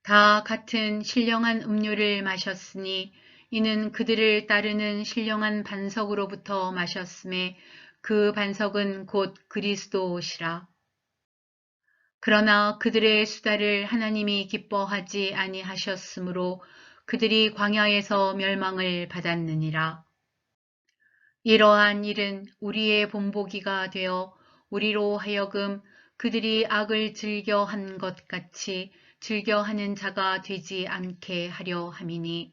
다 같은 신령한 음료를 마셨으니 이는 그들을 따르는 신령한 반석으로부터 마셨음에 그 반석은 곧 그리스도시라. 그러나 그들의 수다를 하나님이 기뻐하지 아니하셨으므로 그들이 광야에서 멸망을 받았느니라. 이러한 일은 우리의 본보기가 되어 우리로 하여금 그들이 악을 즐겨 한 것 같이 즐겨하는 자가 되지 않게 하려 함이니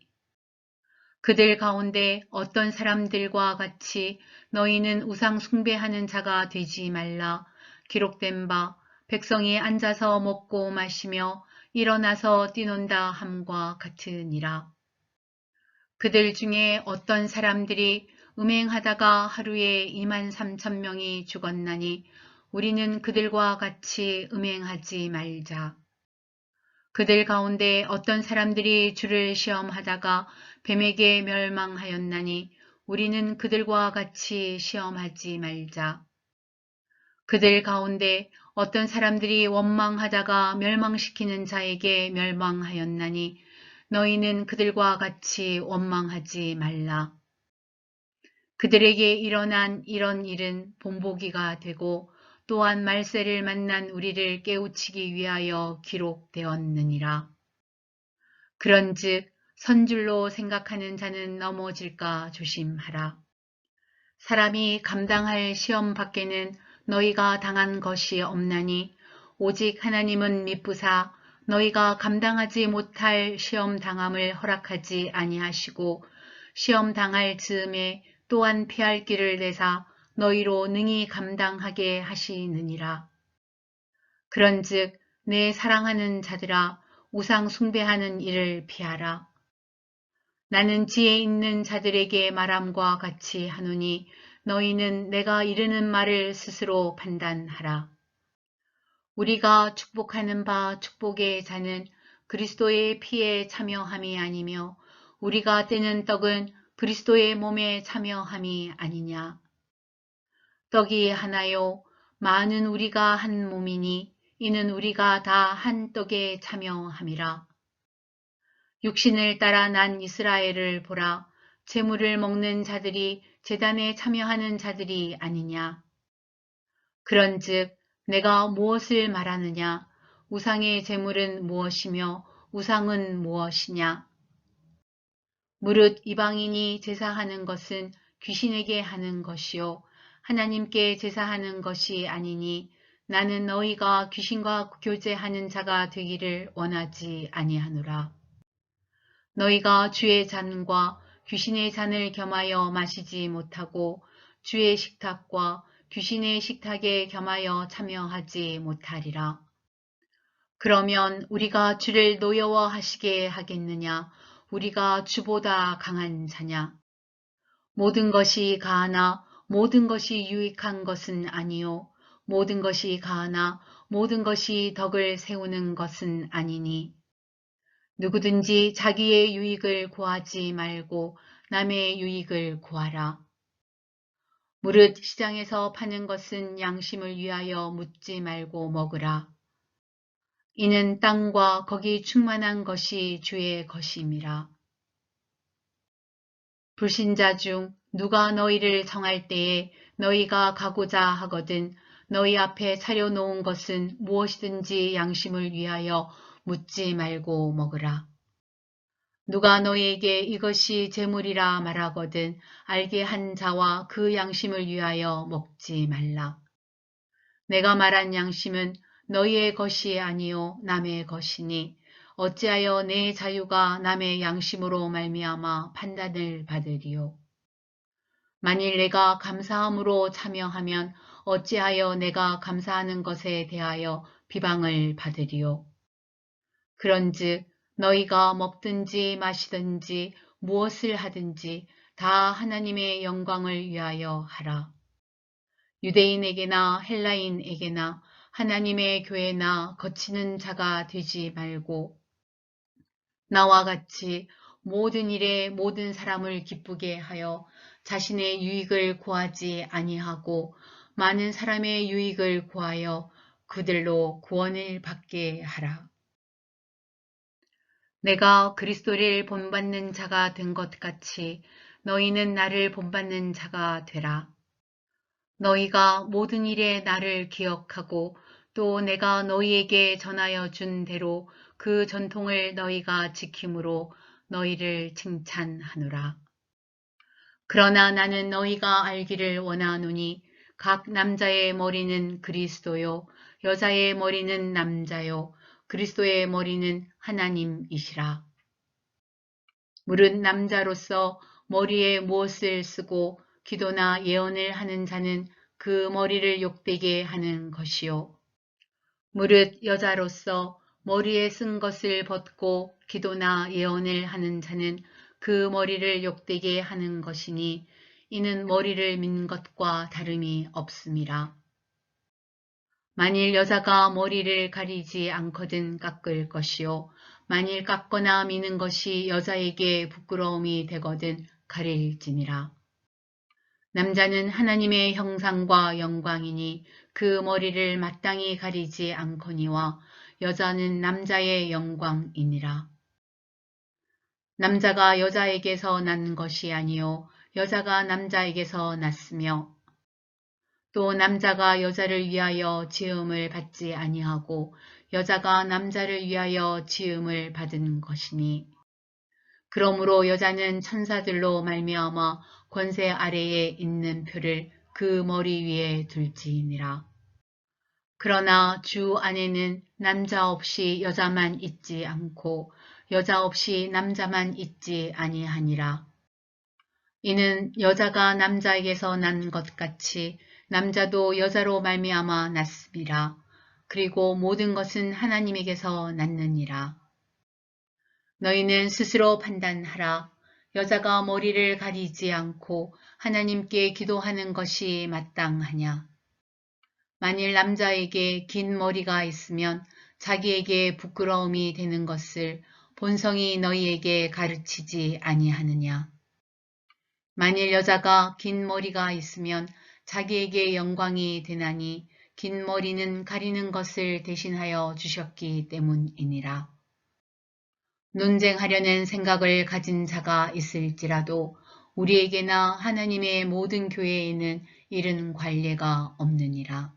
그들 가운데 어떤 사람들과 같이 너희는 우상 숭배하는 자가 되지 말라. 기록된 바 백성이 앉아서 먹고 마시며 일어나서 뛰논다 함과 같으니라. 그들 중에 어떤 사람들이 음행하다가 하루에 23,000명이 죽었나니 우리는 그들과 같이 음행하지 말자. 그들 가운데 어떤 사람들이 주를 시험하다가 뱀에게 멸망하였나니 우리는 그들과 같이 시험하지 말자. 그들 가운데 어떤 사람들이 원망하다가 멸망시키는 자에게 멸망하였나니 너희는 그들과 같이 원망하지 말라. 그들에게 일어난 이런 일은 본보기가 되고 또한 말세를 만난 우리를 깨우치기 위하여 기록되었느니라. 그런즉 선줄로 생각하는 자는 넘어질까 조심하라. 사람이 감당할 시험 밖에는 너희가 당한 것이 없나니 오직 하나님은 미쁘사 너희가 감당하지 못할 시험 당함을 허락하지 아니하시고 시험 당할 즈음에 또한 피할 길을 내사 너희로 능히 감당하게 하시느니라. 그런즉 내 사랑하는 자들아 우상 숭배하는 일을 피하라. 나는 지혜 있는 자들에게 말함과 같이 하노니 너희는 내가 이르는 말을 스스로 판단하라. 우리가 축복하는 바 축복의 자는 그리스도의 피에 참여함이 아니며 우리가 떼는 떡은 그리스도의 몸에 참여함이 아니냐. 떡이 하나요 많은 우리가 한 몸이니 이는 우리가 다 한 떡에 참여함이라. 육신을 따라 난 이스라엘을 보라. 제물을 먹는 자들이 제단에 참여하는 자들이 아니냐. 그런즉 내가 무엇을 말하느냐. 우상의 제물은 무엇이며 우상은 무엇이냐. 무릇 이방인이 제사하는 것은 귀신에게 하는 것이요 하나님께 제사하는 것이 아니니 나는 너희가 귀신과 교제하는 자가 되기를 원하지 아니하노라. 너희가 주의 잔과 귀신의 잔을 겸하여 마시지 못하고 주의 식탁과 귀신의 식탁에 겸하여 참여하지 못하리라. 그러면 우리가 주를 노여워하시게 하겠느냐? 우리가 주보다 강한 자냐? 모든 것이 가하나 모든 것이 유익한 것은 아니요 모든 것이 가하나 모든 것이 덕을 세우는 것은 아니니 누구든지 자기의 유익을 구하지 말고 남의 유익을 구하라. 무릇 시장에서 파는 것은 양심을 위하여 묻지 말고 먹으라. 이는 땅과 거기 충만한 것이 주의 것임이라. 불신자 중 누가 너희를 정할 때에 너희가 가고자 하거든 너희 앞에 차려놓은 것은 무엇이든지 양심을 위하여 묻지 말고 먹으라. 누가 너희에게 이것이 재물이라 말하거든 알게 한 자와 그 양심을 위하여 먹지 말라. 내가 말한 양심은 너희의 것이 아니요 남의 것이니 어찌하여 내 자유가 남의 양심으로 말미암아 판단을 받으리요. 만일 내가 감사함으로 참여하면 어찌하여 내가 감사하는 것에 대하여 비방을 받으리요. 그런즉 너희가 먹든지 마시든지 무엇을 하든지 다 하나님의 영광을 위하여 하라. 유대인에게나 헬라인에게나 하나님의 교회나 거치는 자가 되지 말고 나와 같이 모든 일에 모든 사람을 기쁘게 하여 자신의 유익을 구하지 아니하고 많은 사람의 유익을 구하여 그들로 구원을 받게 하라. 내가 그리스도를 본받는 자가 된 것 같이 너희는 나를 본받는 자가 되라. 너희가 모든 일에 나를 기억하고 또 내가 너희에게 전하여 준 대로 그 전통을 너희가 지킴으로 너희를 칭찬하노라. 그러나 나는 너희가 알기를 원하노니 각 남자의 머리는 그리스도요 여자의 머리는 남자요 그리스도의 머리는 하나님이시라. 무릇 남자로서 머리에 무엇을 쓰고 기도나 예언을 하는 자는 그 머리를 욕되게 하는 것이요. 무릇 여자로서 머리에 쓴 것을 벗고 기도나 예언을 하는 자는 그 머리를 욕되게 하는 것이니 이는 머리를 민 것과 다름이 없음이라. 만일 여자가 머리를 가리지 않거든 깎을 것이요. 만일 깎거나 미는 것이 여자에게 부끄러움이 되거든 가릴지니라. 남자는 하나님의 형상과 영광이니 그 머리를 마땅히 가리지 않거니와 여자는 남자의 영광이니라. 남자가 여자에게서 난 것이 아니요 여자가 남자에게서 났으며 또 남자가 여자를 위하여 지음을 받지 아니하고 여자가 남자를 위하여 지음을 받은 것이니 그러므로 여자는 천사들로 말미암아 권세 아래에 있는 표를 그 머리 위에 둘지니라. 그러나 주 안에는 남자 없이 여자만 있지 않고 여자 없이 남자만 있지 아니하니라. 이는 여자가 남자에게서 난 것 같이 남자도 여자로 말미암아 났음이라. 그리고 모든 것은 하나님에게서 났느니라. 너희는 스스로 판단하라. 여자가 머리를 가리지 않고 하나님께 기도하는 것이 마땅하냐. 만일 남자에게 긴 머리가 있으면 자기에게 부끄러움이 되는 것을 본성이 너희에게 가르치지 아니하느냐. 만일 여자가 긴 머리가 있으면 자기에게 영광이 되나니 긴 머리는 가리는 것을 대신하여 주셨기 때문이니라. 논쟁하려는 생각을 가진 자가 있을지라도 우리에게나 하나님의 모든 교회에는 이른 관례가 없느니라.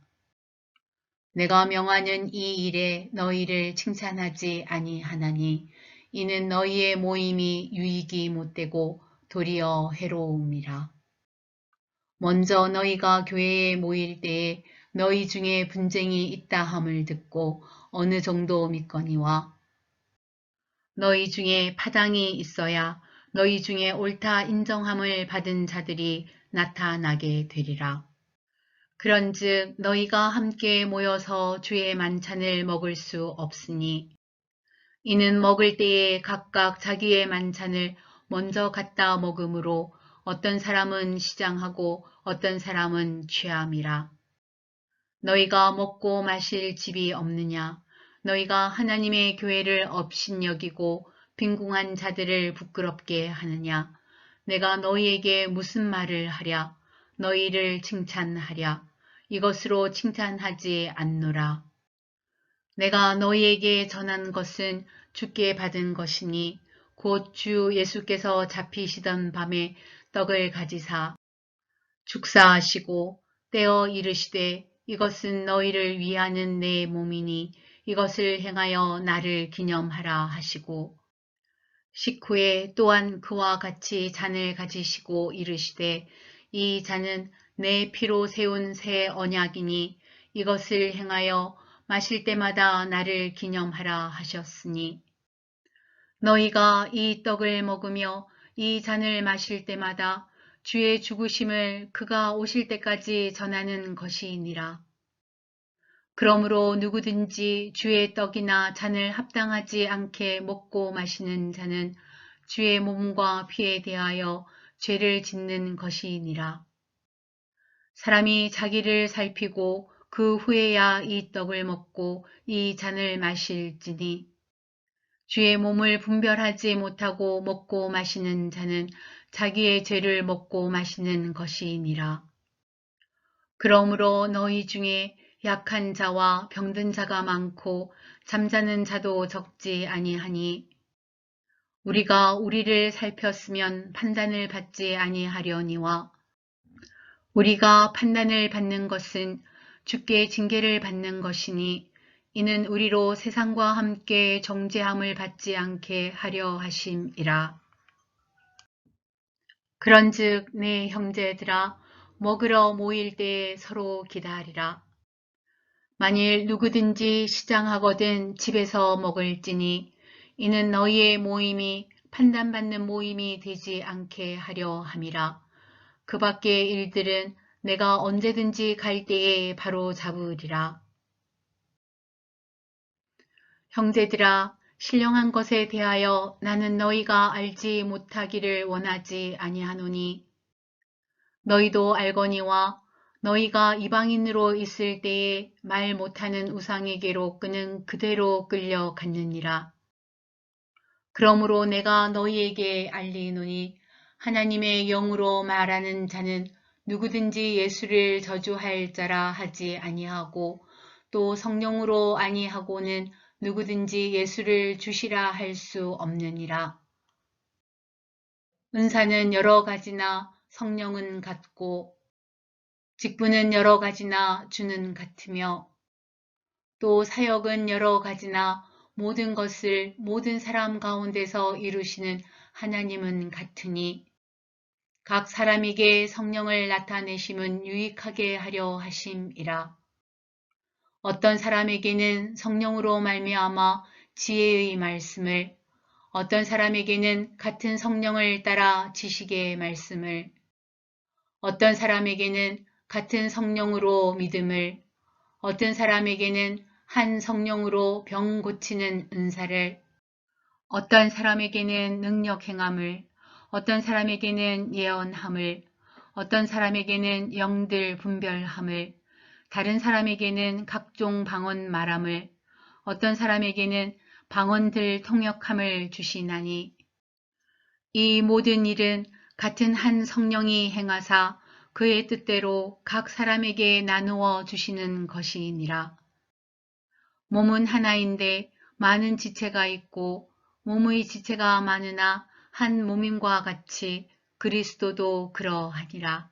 내가 명하는 이 일에 너희를 칭찬하지 아니하나니 이는 너희의 모임이 유익이 못되고 도리어 해로움이라. 먼저 너희가 교회에 모일 때에 너희 중에 분쟁이 있다 함을 듣고 어느 정도 믿거니와 너희 중에 파당이 있어야 너희 중에 옳다 인정함을 받은 자들이 나타나게 되리라. 그런즉 너희가 함께 모여서 주의 만찬을 먹을 수 없으니 이는 먹을 때에 각각 자기의 만찬을 먼저 갖다 먹음으로 어떤 사람은 시장하고 어떤 사람은 취함이라. 너희가 먹고 마실 집이 없느냐? 너희가 하나님의 교회를 업신여기고 빈궁한 자들을 부끄럽게 하느냐? 내가 너희에게 무슨 말을 하랴? 너희를 칭찬하랴? 이것으로 칭찬하지 않노라. 내가 너희에게 전한 것은 주께 받은 것이니 곧 주 예수께서 잡히시던 밤에 떡을 가지사 축사하시고 떼어 이르시되 이것은 너희를 위하는 내 몸이니 이것을 행하여 나를 기념하라 하시고 식후에 또한 그와 같이 잔을 가지시고 이르시되 이 잔은 내 피로 세운 새 언약이니 이것을 행하여 마실 때마다 나를 기념하라 하셨으니 너희가 이 떡을 먹으며 이 잔을 마실 때마다 주의 죽으심을 그가 오실 때까지 전하는 것이니라. 그러므로 누구든지 주의 떡이나 잔을 합당하지 않게 먹고 마시는 자는 주의 몸과 피에 대하여 죄를 짓는 것이니라. 사람이 자기를 살피고 그 후에야 이 떡을 먹고 이 잔을 마실지니 주의 몸을 분별하지 못하고 먹고 마시는 자는 자기의 죄를 먹고 마시는 것이니라. 그러므로 너희 중에 약한 자와 병든 자가 많고 잠자는 자도 적지 아니하니 우리가 우리를 살폈으면 판단을 받지 아니하려니와 우리가 판단을 받는 것은 주께 징계를 받는 것이니 이는 우리로 세상과 함께 정죄함을 받지 않게 하려 하심이라. 그런즉 내 형제들아 먹으러 모일 때에 서로 기다리라. 만일 누구든지 시장하거든 집에서 먹을지니 이는 너희의 모임이 판단받는 모임이 되지 않게 하려 함이라. 그 밖의 일들은 내가 언제든지 갈 때에 바로 잡으리라. 형제들아, 신령한 것에 대하여 나는 너희가 알지 못하기를 원하지 아니하노니 너희도 알거니와 너희가 이방인으로 있을 때에 말 못하는 우상에게로 끄는 그대로 끌려갔느니라. 그러므로 내가 너희에게 알리노니 하나님의 영으로 말하는 자는 누구든지 예수를 저주할 자라 하지 아니하고 또 성령으로 아니하고는 누구든지 예수를 주시라 할 수 없느니라. 은사는 여러 가지나 성령은 같고 직분은 여러 가지나 주는 같으며 또 사역은 여러 가지나 모든 것을 모든 사람 가운데서 이루시는 하나님은 같으니 각 사람에게 성령을 나타내심은 유익하게 하려 하심이라. 어떤 사람에게는 성령으로 말미암아 지혜의 말씀을, 어떤 사람에게는 같은 성령을 따라 지식의 말씀을, 어떤 사람에게는 같은 성령으로 믿음을, 어떤 사람에게는 한 성령으로 병 고치는 은사를, 어떤 사람에게는 능력 행함을, 어떤 사람에게는 예언함을, 어떤 사람에게는 영들 분별함을, 다른 사람에게는 각종 방언 말함을, 어떤 사람에게는 방언들 통역함을 주시나니 이 모든 일은 같은 한 성령이 행하사 그의 뜻대로 각 사람에게 나누어 주시는 것이니라. 몸은 하나인데 많은 지체가 있고 몸의 지체가 많으나 한 몸임과 같이 그리스도도 그러하니라.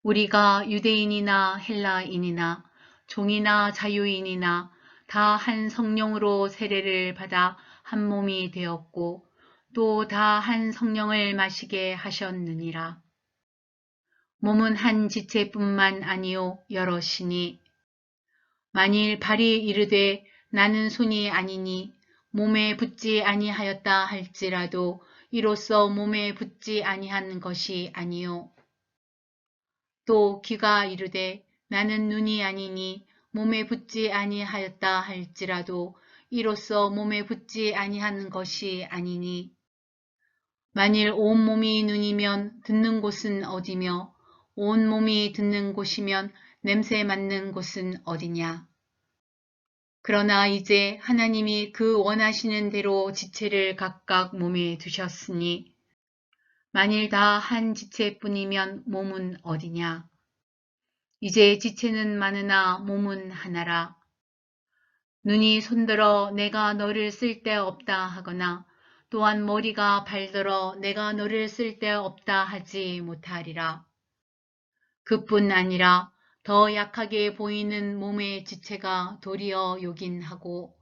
우리가 유대인이나 헬라인이나 종이나 자유인이나 다 한 성령으로 세례를 받아 한 몸이 되었고 또 다 한 성령을 마시게 하셨느니라. 몸은 한 지체뿐만 아니요 여럿이니 만일 발이 이르되 나는 손이 아니니 몸에 붙지 아니하였다 할지라도 이로써 몸에 붙지 아니한 것이 아니요 또 귀가 이르되 나는 눈이 아니니 몸에 붙지 아니하였다 할지라도 이로써 몸에 붙지 아니한 것이 아니니 만일 온 몸이 눈이면 듣는 곳은 어디며 온 몸이 듣는 곳이면 냄새 맡는 곳은 어디냐. 그러나 이제 하나님이 그 원하시는 대로 지체를 각각 몸에 두셨으니 만일 다 한 지체뿐이면 몸은 어디냐. 이제 지체는 많으나 몸은 하나라. 눈이 손들어 내가 너를 쓸데없다 하거나 또한 머리가 발들어 내가 너를 쓸데없다 하지 못하리라. 그뿐 아니라 더 약하게 보이는 몸의 지체가 도리어 요긴하고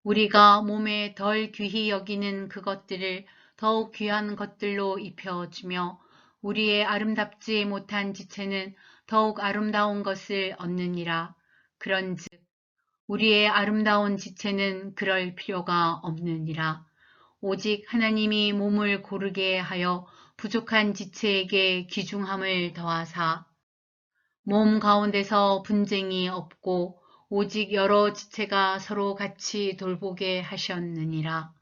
우리가 몸에 덜 귀히 여기는 그것들을 더욱 귀한 것들로 입혀주며 우리의 아름답지 못한 지체는 더욱 아름다운 것을 얻느니라. 그런즉 우리의 아름다운 지체는 그럴 필요가 없느니라. 오직 하나님이 몸을 고르게 하여 부족한 지체에게 귀중함을 더하사 몸 가운데서 분쟁이 없고 오직 여러 지체가 서로 같이 돌보게 하셨느니라.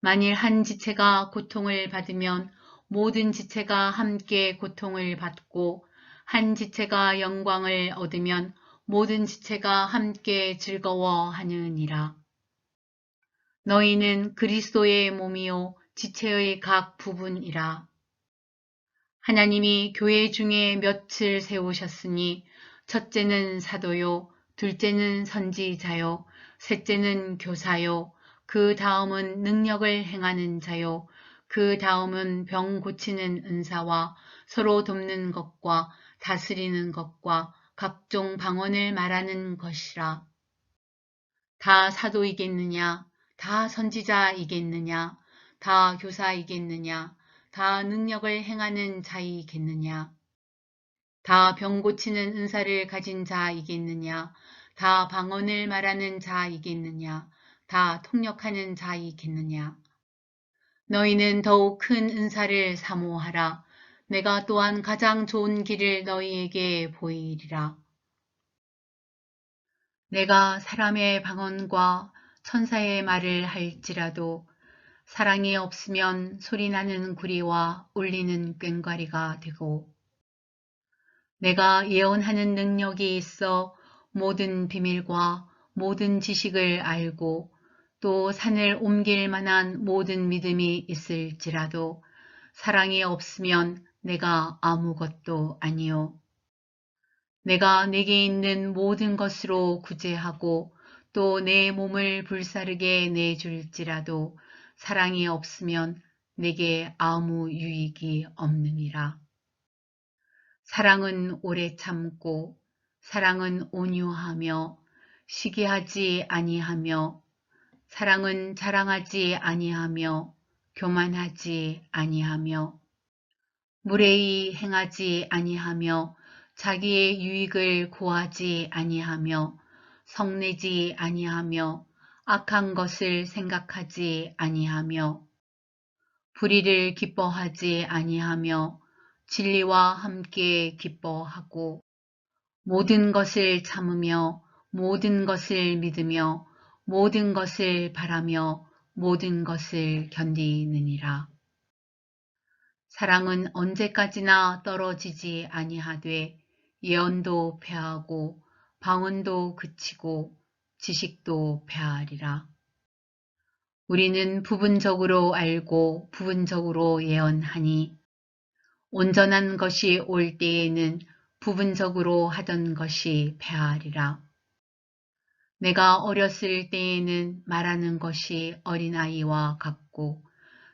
만일 한 지체가 고통을 받으면 모든 지체가 함께 고통을 받고 한 지체가 영광을 얻으면 모든 지체가 함께 즐거워하느니라. 너희는 그리스도의 몸이요 지체의 각 부분이라. 하나님이 교회 중에 몇을 세우셨으니 첫째는 사도요, 둘째는 선지자요, 셋째는 교사요, 그 다음은 능력을 행하는 자요, 그 다음은 병 고치는 은사와 서로 돕는 것과 다스리는 것과 각종 방언을 말하는 것이라. 다 사도이겠느냐? 다 선지자이겠느냐? 다 교사이겠느냐? 다 능력을 행하는 자이겠느냐? 다 병 고치는 은사를 가진 자이겠느냐? 다 방언을 말하는 자이겠느냐? 다 통역하는 자이겠느냐? 너희는 더욱 큰 은사를 사모하라. 내가 또한 가장 좋은 길을 너희에게 보이리라. 내가 사람의 방언과 천사의 말을 할지라도 사랑이 없으면 소리나는 구리와 울리는 꽹과리가 되고, 내가 예언하는 능력이 있어 모든 비밀과 모든 지식을 알고 또 산을 옮길 만한 모든 믿음이 있을지라도 사랑이 없으면 내가 아무것도 아니요. 내가 내게 있는 모든 것으로 구제하고 또 내 몸을 불사르게 내줄지라도 사랑이 없으면 내게 아무 유익이 없느니라. 사랑은 오래 참고 사랑은 온유하며 시기하지 아니하며 사랑은 자랑하지 아니하며 교만하지 아니하며 무례히 행하지 아니하며 자기의 유익을 구하지 아니하며 성내지 아니하며 악한 것을 생각하지 아니하며 불의를 기뻐하지 아니하며 진리와 함께 기뻐하고 모든 것을 참으며 모든 것을 믿으며 모든 것을 바라며 모든 것을 견디느니라. 사랑은 언제까지나 떨어지지 아니하되 예언도 패하고 방언도 그치고 지식도 패하리라. 우리는 부분적으로 알고 부분적으로 예언하니 온전한 것이 올 때에는 부분적으로 하던 것이 패하리라. 내가 어렸을 때에는 말하는 것이 어린아이와 같고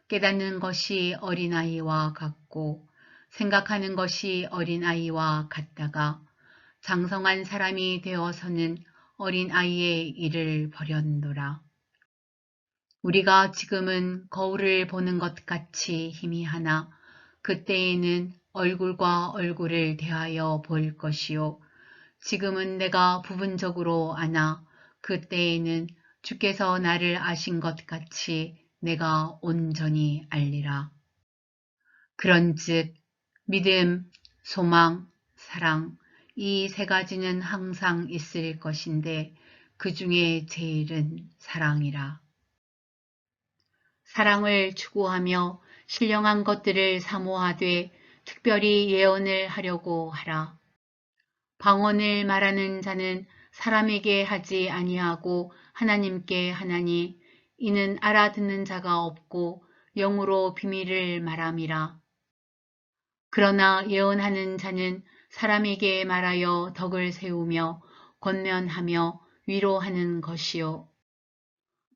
깨닫는 것이 어린아이와 같고 생각하는 것이 어린아이와 같다가 장성한 사람이 되어서는 어린아이의 일을 버렸노라. 우리가 지금은 거울을 보는 것 같이 희미하나 그때에는 얼굴과 얼굴을 대하여 볼 것이요. 지금은 내가 부분적으로 아나 그때에는 주께서 나를 아신 것 같이 내가 온전히 알리라. 그런즉 믿음, 소망, 사랑 이 세 가지는 항상 있을 것인데 그 중에 제일은 사랑이라. 사랑을 추구하며 신령한 것들을 사모하되 특별히 예언을 하려고 하라. 방언을 말하는 자는 사람에게 하지 아니하고 하나님께 하나니 이는 알아듣는 자가 없고 영으로 비밀을 말함이라. 그러나 예언하는 자는 사람에게 말하여 덕을 세우며 권면하며 위로하는 것이요.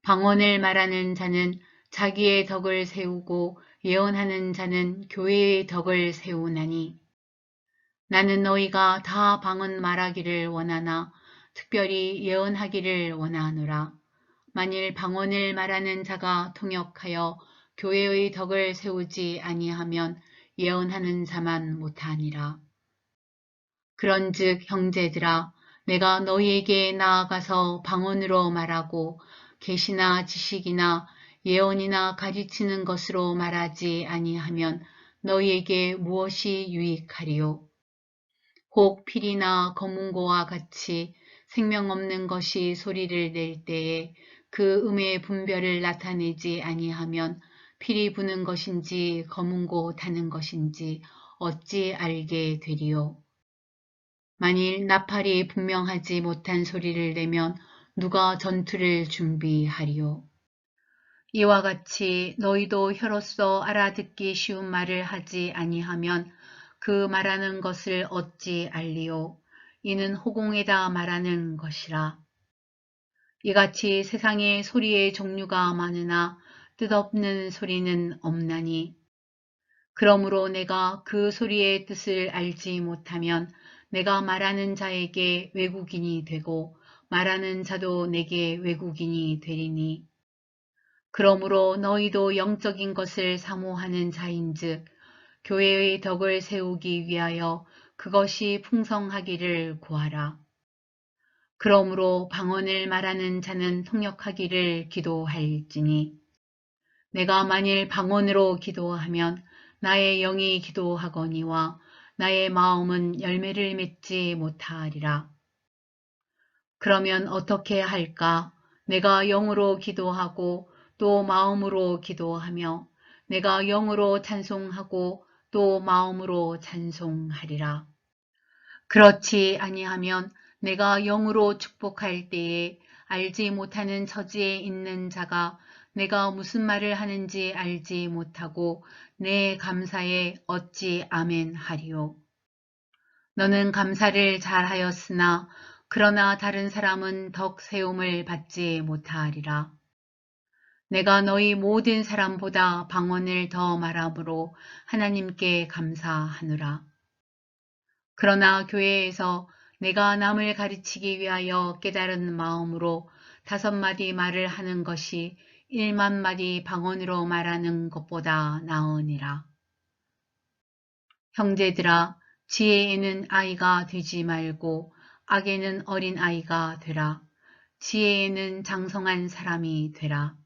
방언을 말하는 자는 자기의 덕을 세우고 예언하는 자는 교회의 덕을 세우나니 나는 너희가 다 방언 말하기를 원하나 특별히 예언하기를 원하노라. 만일 방언을 말하는 자가 통역하여 교회의 덕을 세우지 아니하면 예언하는 자만 못하니라. 그런즉 형제들아 내가 너희에게 나아가서 방언으로 말하고 계시나 지식이나 예언이나 가르치는 것으로 말하지 아니하면 너희에게 무엇이 유익하리요. 혹 필이나 검은고와 같이 생명 없는 것이 소리를 낼 때에 그 음의 분별을 나타내지 아니하면 필이 부는 것인지 검은고 타는 것인지 어찌 알게 되리요. 만일 나팔이 분명하지 못한 소리를 내면 누가 전투를 준비하리요. 이와 같이 너희도 혀로서 알아듣기 쉬운 말을 하지 아니하면 그 말하는 것을 어찌 알리요. 이는 호공에다 말하는 것이라. 이같이 세상에 소리의 종류가 많으나 뜻없는 소리는 없나니 그러므로 내가 그 소리의 뜻을 알지 못하면 내가 말하는 자에게 외국인이 되고 말하는 자도 내게 외국인이 되리니 그러므로 너희도 영적인 것을 사모하는 자인즉 교회의 덕을 세우기 위하여 그것이 풍성하기를 구하라. 그러므로 방언을 말하는 자는 통역하기를 기도할지니 내가 만일 방언으로 기도하면 나의 영이 기도하거니와 나의 마음은 열매를 맺지 못하리라. 그러면 어떻게 할까? 내가 영으로 기도하고 또 마음으로 기도하며 내가 영으로 찬송하고 또 마음으로 찬송하리라. 그렇지 아니하면 내가 영으로 축복할 때에 알지 못하는 처지에 있는 자가 내가 무슨 말을 하는지 알지 못하고 내 감사에 어찌 아멘 하리요. 너는 감사를 잘하였으나 그러나 다른 사람은 덕 세움을 받지 못하리라. 내가 너희 모든 사람보다 방언을 더 말함으로 하나님께 감사하노라. 그러나 교회에서 내가 남을 가르치기 위하여 깨달은 마음으로 5마디 말을 하는 것이 1만 마디 방언으로 말하는 것보다 나으니라. 형제들아, 지혜에는 아이가 되지 말고 악에는 어린 아이가 되라. 지혜에는 장성한 사람이 되라.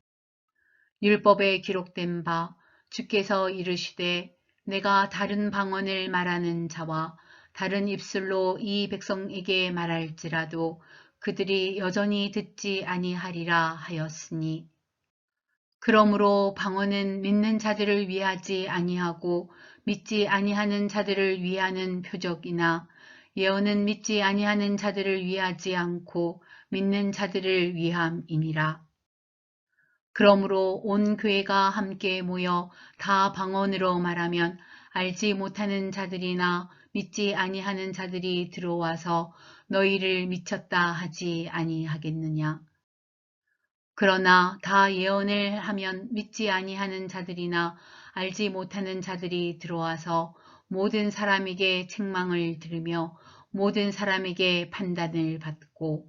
율법에 기록된 바 주께서 이르시되 내가 다른 방언을 말하는 자와 다른 입술로 이 백성에게 말할지라도 그들이 여전히 듣지 아니하리라 하였으니 그러므로 방언은 믿는 자들을 위하지 아니하고 믿지 아니하는 자들을 위하는 표적이나 예언은 믿지 아니하는 자들을 위하지 않고 믿는 자들을 위함이니라. 그러므로 온 교회가 함께 모여 다 방언으로 말하면 알지 못하는 자들이나 믿지 아니하는 자들이 들어와서 너희를 미쳤다 하지 아니하겠느냐. 그러나 다 예언을 하면 믿지 아니하는 자들이나 알지 못하는 자들이 들어와서 모든 사람에게 책망을 들으며 모든 사람에게 판단을 받고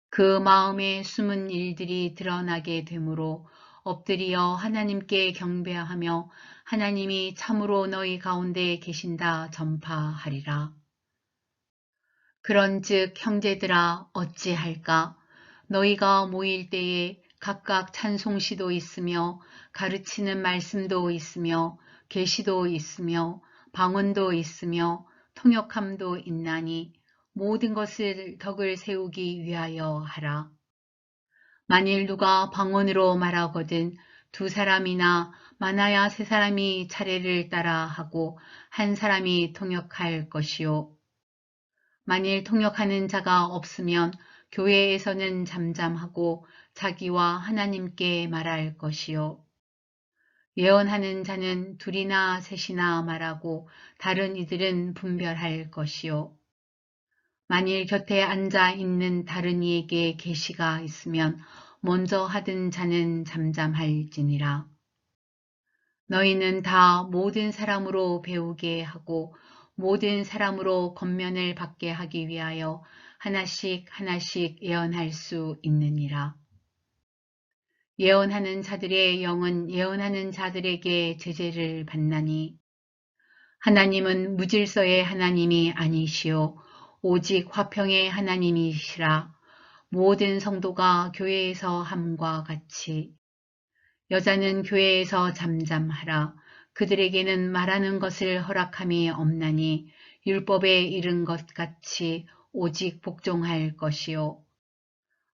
그 마음에 숨은 일들이 드러나게 되므로 엎드리어 하나님께 경배하며 하나님이 참으로 너희 가운데 계신다 전파하리라. 그런즉 형제들아 어찌할까? 너희가 모일 때에 각각 찬송시도 있으며 가르치는 말씀도 있으며 계시도 있으며 방언도 있으며 통역함도 있나니 모든 것을 덕을 세우기 위하여 하라. 만일 누가 방언으로 말하거든 2사람이나 많아야 3사람이 차례를 따라 하고 1사람이 통역할 것이요. 만일 통역하는 자가 없으면 교회에서는 잠잠하고 자기와 하나님께 말할 것이요. 예언하는 자는 2이나 3이나 말하고 다른 이들은 분별할 것이요. 만일 곁에 앉아 있는 다른 이에게 계시가 있으면 먼저 하던 자는 잠잠할지니라. 너희는 다 모든 사람으로 배우게 하고 모든 사람으로 권면을 받게 하기 위하여 하나씩 하나씩 예언할 수 있느니라. 예언하는 자들의 영은 예언하는 자들에게 제재를 받나니 하나님은 무질서의 하나님이 아니시오 오직 화평의 하나님이시라. 모든 성도가 교회에서 함과 같이 여자는 교회에서 잠잠하라. 그들에게는 말하는 것을 허락함이 없나니 율법에 이른 것 같이 오직 복종할 것이요.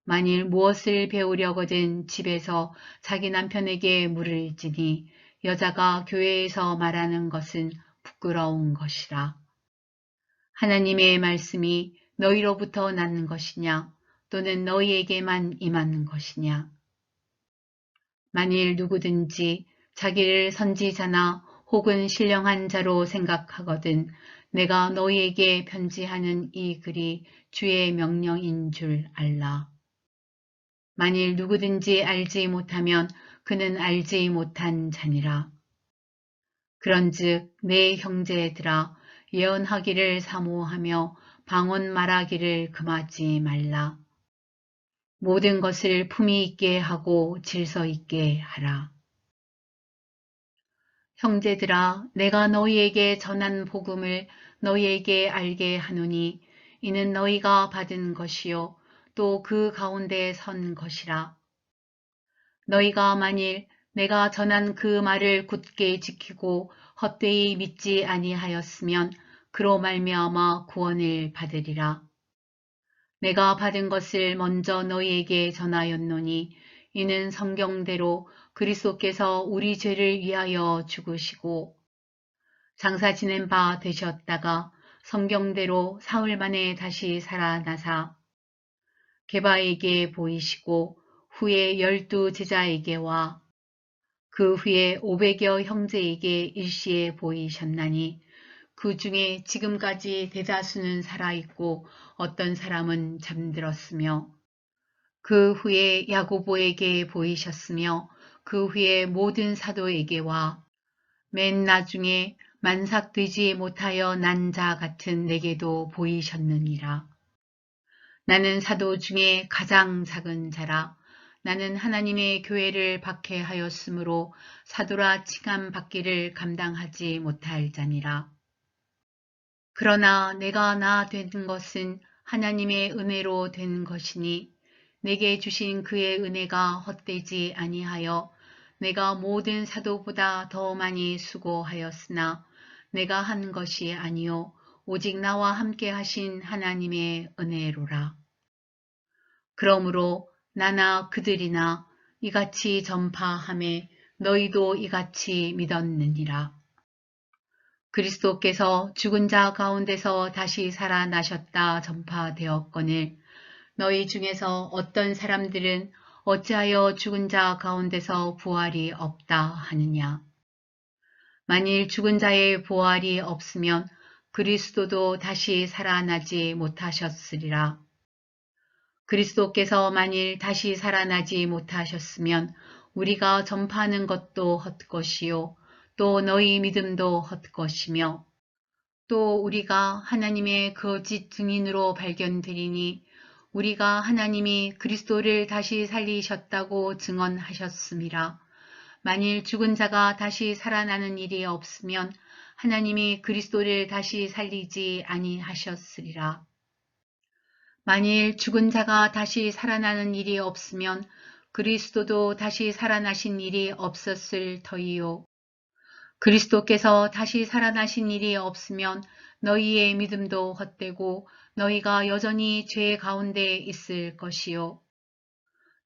만일 무엇을 배우려거든 집에서 자기 남편에게 물을지니 여자가 교회에서 말하는 것은 부끄러운 것이라. 하나님의 말씀이 너희로부터 난 것이냐 또는 너희에게만 임한 것이냐. 만일 누구든지 자기를 선지자나 혹은 신령한 자로 생각하거든 내가 너희에게 편지하는 이 글이 주의 명령인 줄 알라. 만일 누구든지 알지 못하면 그는 알지 못한 자니라. 그런즉 내 형제들아 예언하기를 사모하며 방언 말하기를 금하지 말라. 모든 것을 품위 있게 하고 질서 있게 하라. 형제들아 내가 너희에게 전한 복음을 너희에게 알게 하노니 이는 너희가 받은 것이요 또 그 가운데 선 것이라. 너희가 만일 내가 전한 그 말을 굳게 지키고 헛되이 믿지 아니하였으면 그로 말미암아 구원을 받으리라. 내가 받은 것을 먼저 너희에게 전하였노니 이는 성경대로 그리스도께서 우리 죄를 위하여 죽으시고 장사 지낸 바 되셨다가 성경대로 사흘 만에 다시 살아나사 게바에게 보이시고 후에 12 제자에게와 그 후에 500여 형제에게 일시에 보이셨나니 그 중에 지금까지 대다수는 살아있고 어떤 사람은 잠들었으며 그 후에 야고보에게 보이셨으며 그 후에 모든 사도에게와 맨 나중에 만삭되지 못하여 난 자 같은 내게도 보이셨느니라. 나는 사도 중에 가장 작은 자라. 나는 하나님의 교회를 박해하였으므로 사도라 칭함 받기를 감당하지 못할 자니라. 그러나 내가 나 된 것은 하나님의 은혜로 된 것이니 내게 주신 그의 은혜가 헛되지 아니하여 내가 모든 사도보다 더 많이 수고하였으나 내가 한 것이 아니요 오직 나와 함께 하신 하나님의 은혜로라. 그러므로 나나 그들이나 이같이 전파하매 너희도 이같이 믿었느니라. 그리스도께서 죽은 자 가운데서 다시 살아나셨다 전파되었거늘 너희 중에서 어떤 사람들은 어찌하여 죽은 자 가운데서 부활이 없다 하느냐. 만일 죽은 자의 부활이 없으면 그리스도도 다시 살아나지 못하셨으리라. 그리스도께서 만일 다시 살아나지 못하셨으면 우리가 전파하는 것도 헛것이요 또 너희 믿음도 헛것이며 또 우리가 하나님의 거짓 증인으로 발견되리니 우리가 하나님이 그리스도를 다시 살리셨다고 증언하셨음이라. 만일 죽은 자가 다시 살아나는 일이 없으면 하나님이 그리스도를 다시 살리지 아니하셨으리라. 만일 죽은 자가 다시 살아나는 일이 없으면 그리스도도 다시 살아나신 일이 없었을 터이요. 그리스도께서 다시 살아나신 일이 없으면 너희의 믿음도 헛되고 너희가 여전히 죄 가운데 있을 것이요.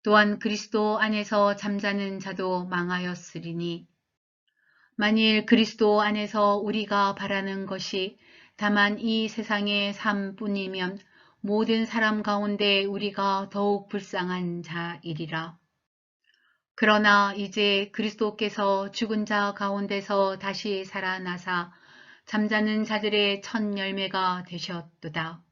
또한 그리스도 안에서 잠자는 자도 망하였으리니 만일 그리스도 안에서 우리가 바라는 것이 다만 이 세상의 삶뿐이면 모든 사람 가운데 우리가 더욱 불쌍한 자이리라. 그러나 이제 그리스도께서 죽은 자 가운데서 다시 살아나사 잠자는 자들의 첫 열매가 되셨도다.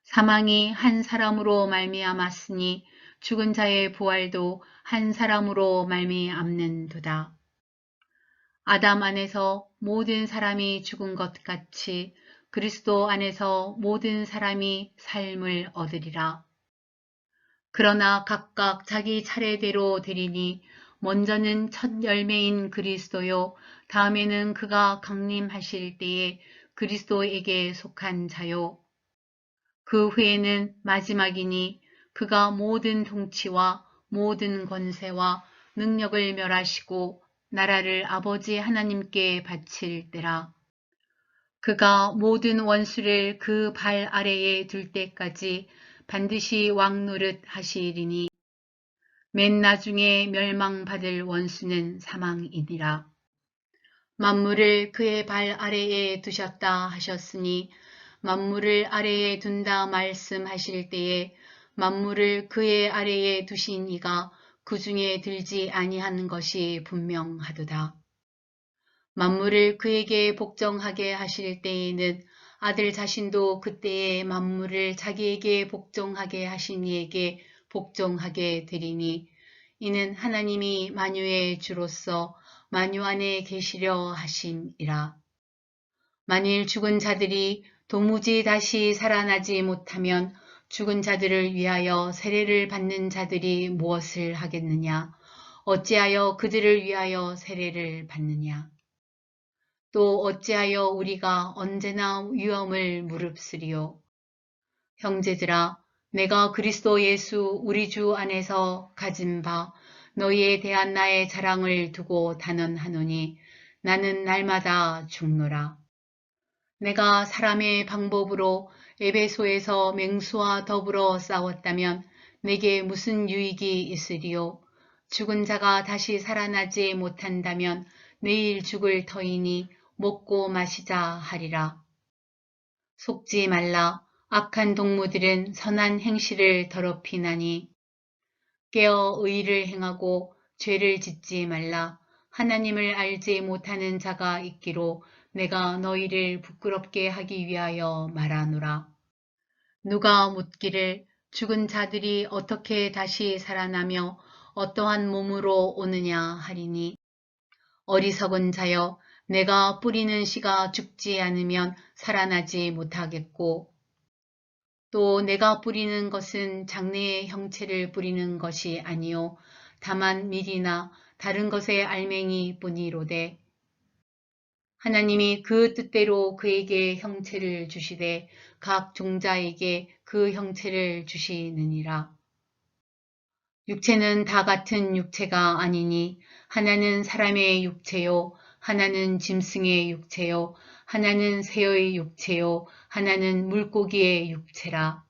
사망이 한 사람으로 말미암았으니 죽은 자의 부활도 한 사람으로 말미암는도다. 아담 안에서 모든 사람이 죽은 것 같이 그리스도 안에서 모든 사람이 삶을 얻으리라. 그러나 각각 자기 차례대로 되리니 먼저는 첫 열매인 그리스도요 다음에는 그가 강림하실 때에 그리스도에게 속한 자요 그 후에는 마지막이니 그가 모든 통치와 모든 권세와 능력을 멸하시고 나라를 아버지 하나님께 바칠 때라. 그가 모든 원수를 그 발 아래에 둘 때까지 반드시 왕노릇 하시리니 맨 나중에 멸망받을 원수는 사망이니라. 만물을 그의 발 아래에 두셨다 하셨으니 만물을 아래에 둔다 말씀하실 때에 만물을 그의 아래에 두신 이가 그 중에 들지 아니하는 것이 분명하도다. 만물을 그에게 복종하게 하실 때에는 아들 자신도 그때에 만물을 자기에게 복종하게 하신 이에게 복종하게 되리니 이는 하나님이 만유의 주로서 만유 안에 계시려 하심이라. 만일 죽은 자들이 도무지 다시 살아나지 못하면 죽은 자들을 위하여 세례를 받는 자들이 무엇을 하겠느냐? 어찌하여 그들을 위하여 세례를 받느냐? 또 어찌하여 우리가 언제나 위험을 무릅쓰리요. 형제들아, 내가 그리스도 예수 우리 주 안에서 가진 바 너희에 대한 나의 자랑을 두고 단언하노니 나는 날마다 죽노라. 내가 사람의 방법으로 에베소에서 맹수와 더불어 싸웠다면 내게 무슨 유익이 있으리요? 죽은 자가 다시 살아나지 못한다면 내일 죽을 터이니 먹고 마시자 하리라. 속지 말라. 악한 동무들은 선한 행실을 더럽히나니 깨어 의를 행하고 죄를 짓지 말라. 하나님을 알지 못하는 자가 있기로 내가 너희를 부끄럽게 하기 위하여 말하노라. 누가 묻기를 죽은 자들이 어떻게 다시 살아나며 어떠한 몸으로 오느냐 하리니 어리석은 자여 내가 뿌리는 씨가 죽지 않으면 살아나지 못하겠고 또 내가 뿌리는 것은 장래의 형체를 뿌리는 것이 아니요 다만 밀이나 다른 것의 알맹이 뿐이로되 하나님이 그 뜻대로 그에게 형체를 주시되 각 종자에게 그 형체를 주시느니라. 육체는 다 같은 육체가 아니니 하나는 사람의 육체요 하나는 짐승의 육체요 하나는 새의 육체요 하나는 물고기의 육체라.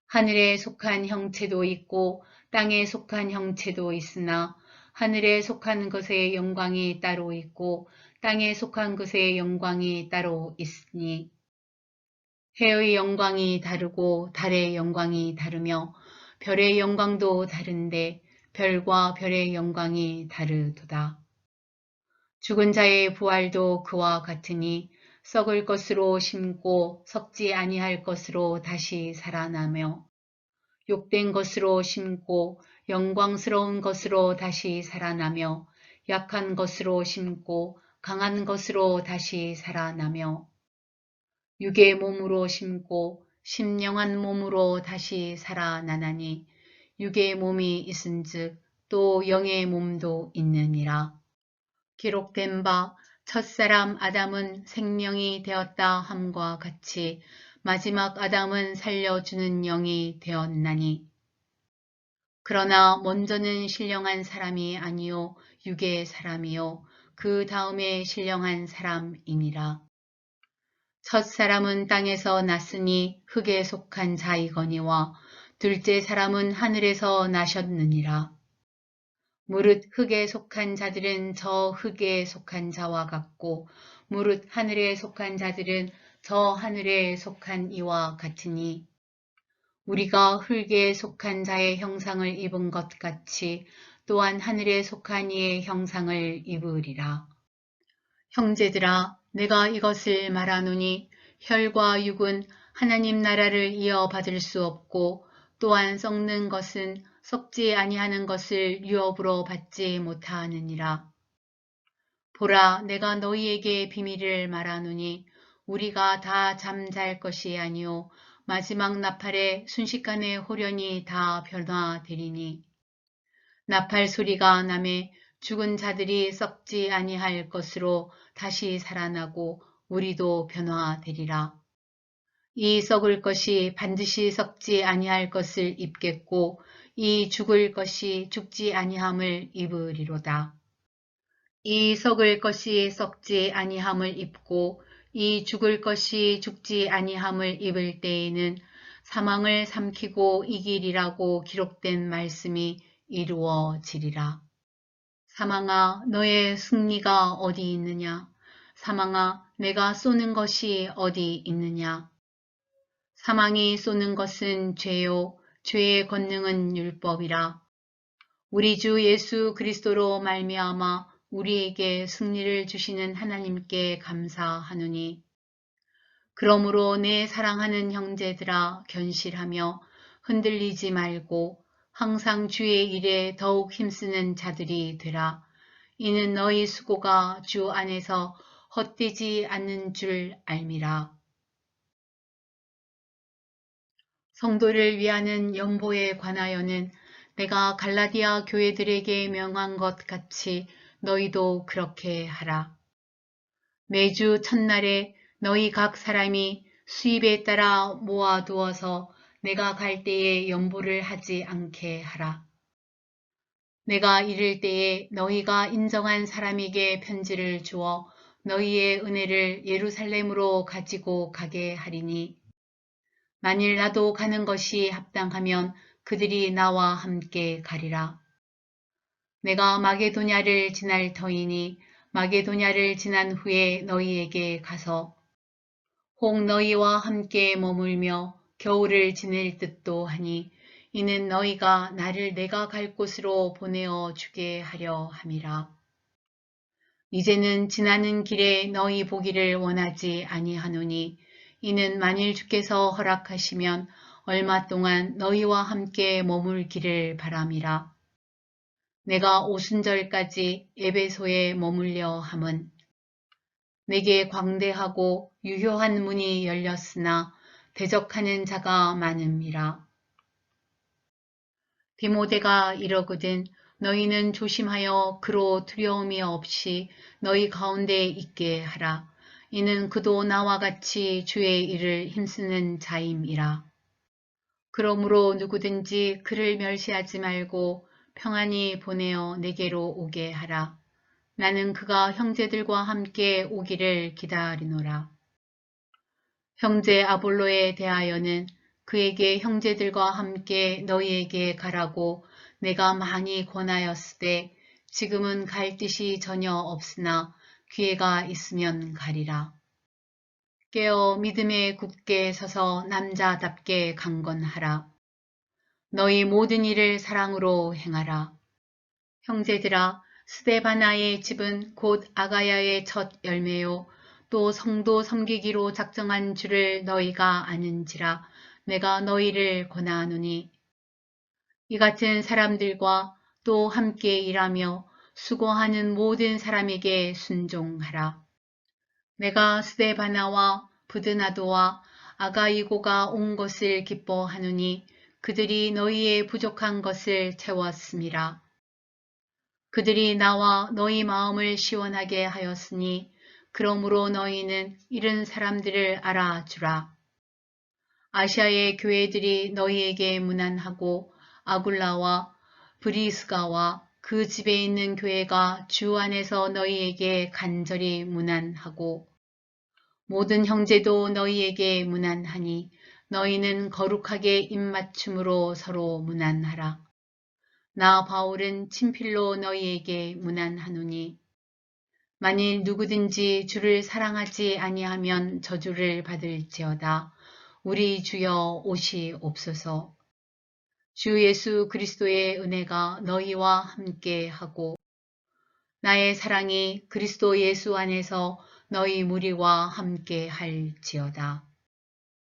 하늘에 속한 형체도 있고 땅에 속한 형체도 있으나 하늘에 속한 것의 영광이 따로 있고 땅에 속한 것의 영광이 따로 있으니 해의 영광이 다르고 달의 영광이 다르며 별의 영광도 다른데 별과 별의 영광이 다르도다. 죽은 자의 부활도 그와 같으니 썩을 것으로 심고 썩지 아니할 것으로 다시 살아나며 욕된 것으로 심고 영광스러운 것으로 다시 살아나며 약한 것으로 심고 강한 것으로 다시 살아나며 육의 몸으로 심고 심령한 몸으로 다시 살아나나니 육의 몸이 있은즉 또 영의 몸도 있느니라. 기록된 바 첫사람 아담은 생명이 되었다 함과 같이 마지막 아담은 살려주는 영이 되었나니 그러나 먼저는 신령한 사람이 아니요 육의 사람이요 그 다음에 신령한 사람이니라. 첫사람은 땅에서 났으니 흙에 속한 자이거니와 둘째 사람은 하늘에서 나셨느니라. 무릇 흙에 속한 자들은 저 흙에 속한 자와 같고 무릇 하늘에 속한 자들은 저 하늘에 속한 이와 같으니 우리가 흙에 속한 자의 형상을 입은 것 같이 또한 하늘에 속한 이의 형상을 입으리라. 형제들아, 내가 이것을 말하노니 혈과 육은 하나님 나라를 이어받을 수 없고 또한 썩는 것은 썩지 아니하는 것을 유업으로 받지 못하느니라. 보라, 내가 너희에게 비밀을 말하노니 우리가 다 잠잘 것이 아니요 마지막 나팔에 순식간에 호련히 다 변화되리니 나팔 소리가 나매 죽은 자들이 썩지 아니할 것으로 다시 살아나고 우리도 변화되리라. 이 썩을 것이 반드시 썩지 아니할 것을 입겠고 이 죽을 것이 죽지 아니함을 입으리로다. 이 썩을 것이 썩지 아니함을 입고 이 죽을 것이 죽지 아니함을 입을 때에는 사망을 삼키고 이기리라고 기록된 말씀이 이루어지리라. 사망아, 너의 승리가 어디 있느냐? 사망아, 내가 쏘는 것이 어디 있느냐? 사망이 쏘는 것은 죄요, 죄의 권능은 율법이라. 우리 주 예수 그리스도로 말미암아 우리에게 승리를 주시는 하나님께 감사하노니 그러므로 내 사랑하는 형제들아 견실하며 흔들리지 말고 항상 주의 일에 더욱 힘쓰는 자들이 되라. 이는 너희 수고가 주 안에서 헛되지 않는 줄 알미라. 성도를 위하는 연보에 관하여는 내가 갈라디아 교회들에게 명한 것 같이 너희도 그렇게 하라. 매주 첫날에 너희 각 사람이 수입에 따라 모아두어서 내가 갈 때에 연보를 하지 않게 하라. 내가 이를 때에 너희가 인정한 사람에게 편지를 주어 너희의 은혜를 예루살렘으로 가지고 가게 하리니 만일 나도 가는 것이 합당하면 그들이 나와 함께 가리라. 내가 마게도냐를 지날 터이니 마게도냐를 지난 후에 너희에게 가서 혹 너희와 함께 머물며 겨울을 지낼 듯도 하니 이는 너희가 나를 내가 갈 곳으로 보내어 주게 하려 함이라. 이제는 지나는 길에 너희 보기를 원하지 아니하노니 이는 만일 주께서 허락하시면 얼마 동안 너희와 함께 머물기를 바람이라. 내가 오순절까지 에베소에 머물려 함은 내게 광대하고 유효한 문이 열렸으나 대적하는 자가 많음이라. 디모데가 이러거든 너희는 조심하여 그로 두려움이 없이 너희 가운데 있게 하라. 이는 그도 나와 같이 주의 일을 힘쓰는 자임이라. 그러므로 누구든지 그를 멸시하지 말고 평안히 보내어 내게로 오게 하라. 나는 그가 형제들과 함께 오기를 기다리노라. 형제 아볼로에 대하여는 그에게 형제들과 함께 너희에게 가라고 내가 많이 권하였으되 지금은 갈 뜻이 전혀 없으나 기회가 있으면 가리라. 깨어 믿음에 굳게 서서 남자답게 강건하라. 너희 모든 일을 사랑으로 행하라. 형제들아, 스데바나의 집은 곧 아가야의 첫 열매요. 또 성도 섬기기로 작정한 줄을 너희가 아는지라 내가 너희를 권하노니 이 같은 사람들과 또 함께 일하며 수고하는 모든 사람에게 순종하라. 내가 스데바나와 부드나도와 아가이고가 온 것을 기뻐하노니 그들이 너희의 부족한 것을 채웠음이라. 그들이 나와 너희 마음을 시원하게 하였으니 그러므로 너희는 이런 사람들을 알아주라. 아시아의 교회들이 너희에게 문안하고 아굴라와 브리스가와 그 집에 있는 교회가 주 안에서 너희에게 간절히 문안하고 모든 형제도 너희에게 문안하니 너희는 거룩하게 입맞춤으로 서로 문안하라. 나 바울은 친필로 너희에게 문안하노니 만일 누구든지 주를 사랑하지 아니하면 저주를 받을지어다. 우리 주여 오시옵소서. 주 예수 그리스도의 은혜가 너희와 함께 하고 나의 사랑이 그리스도 예수 안에서 너희 무리와 함께 할지어다.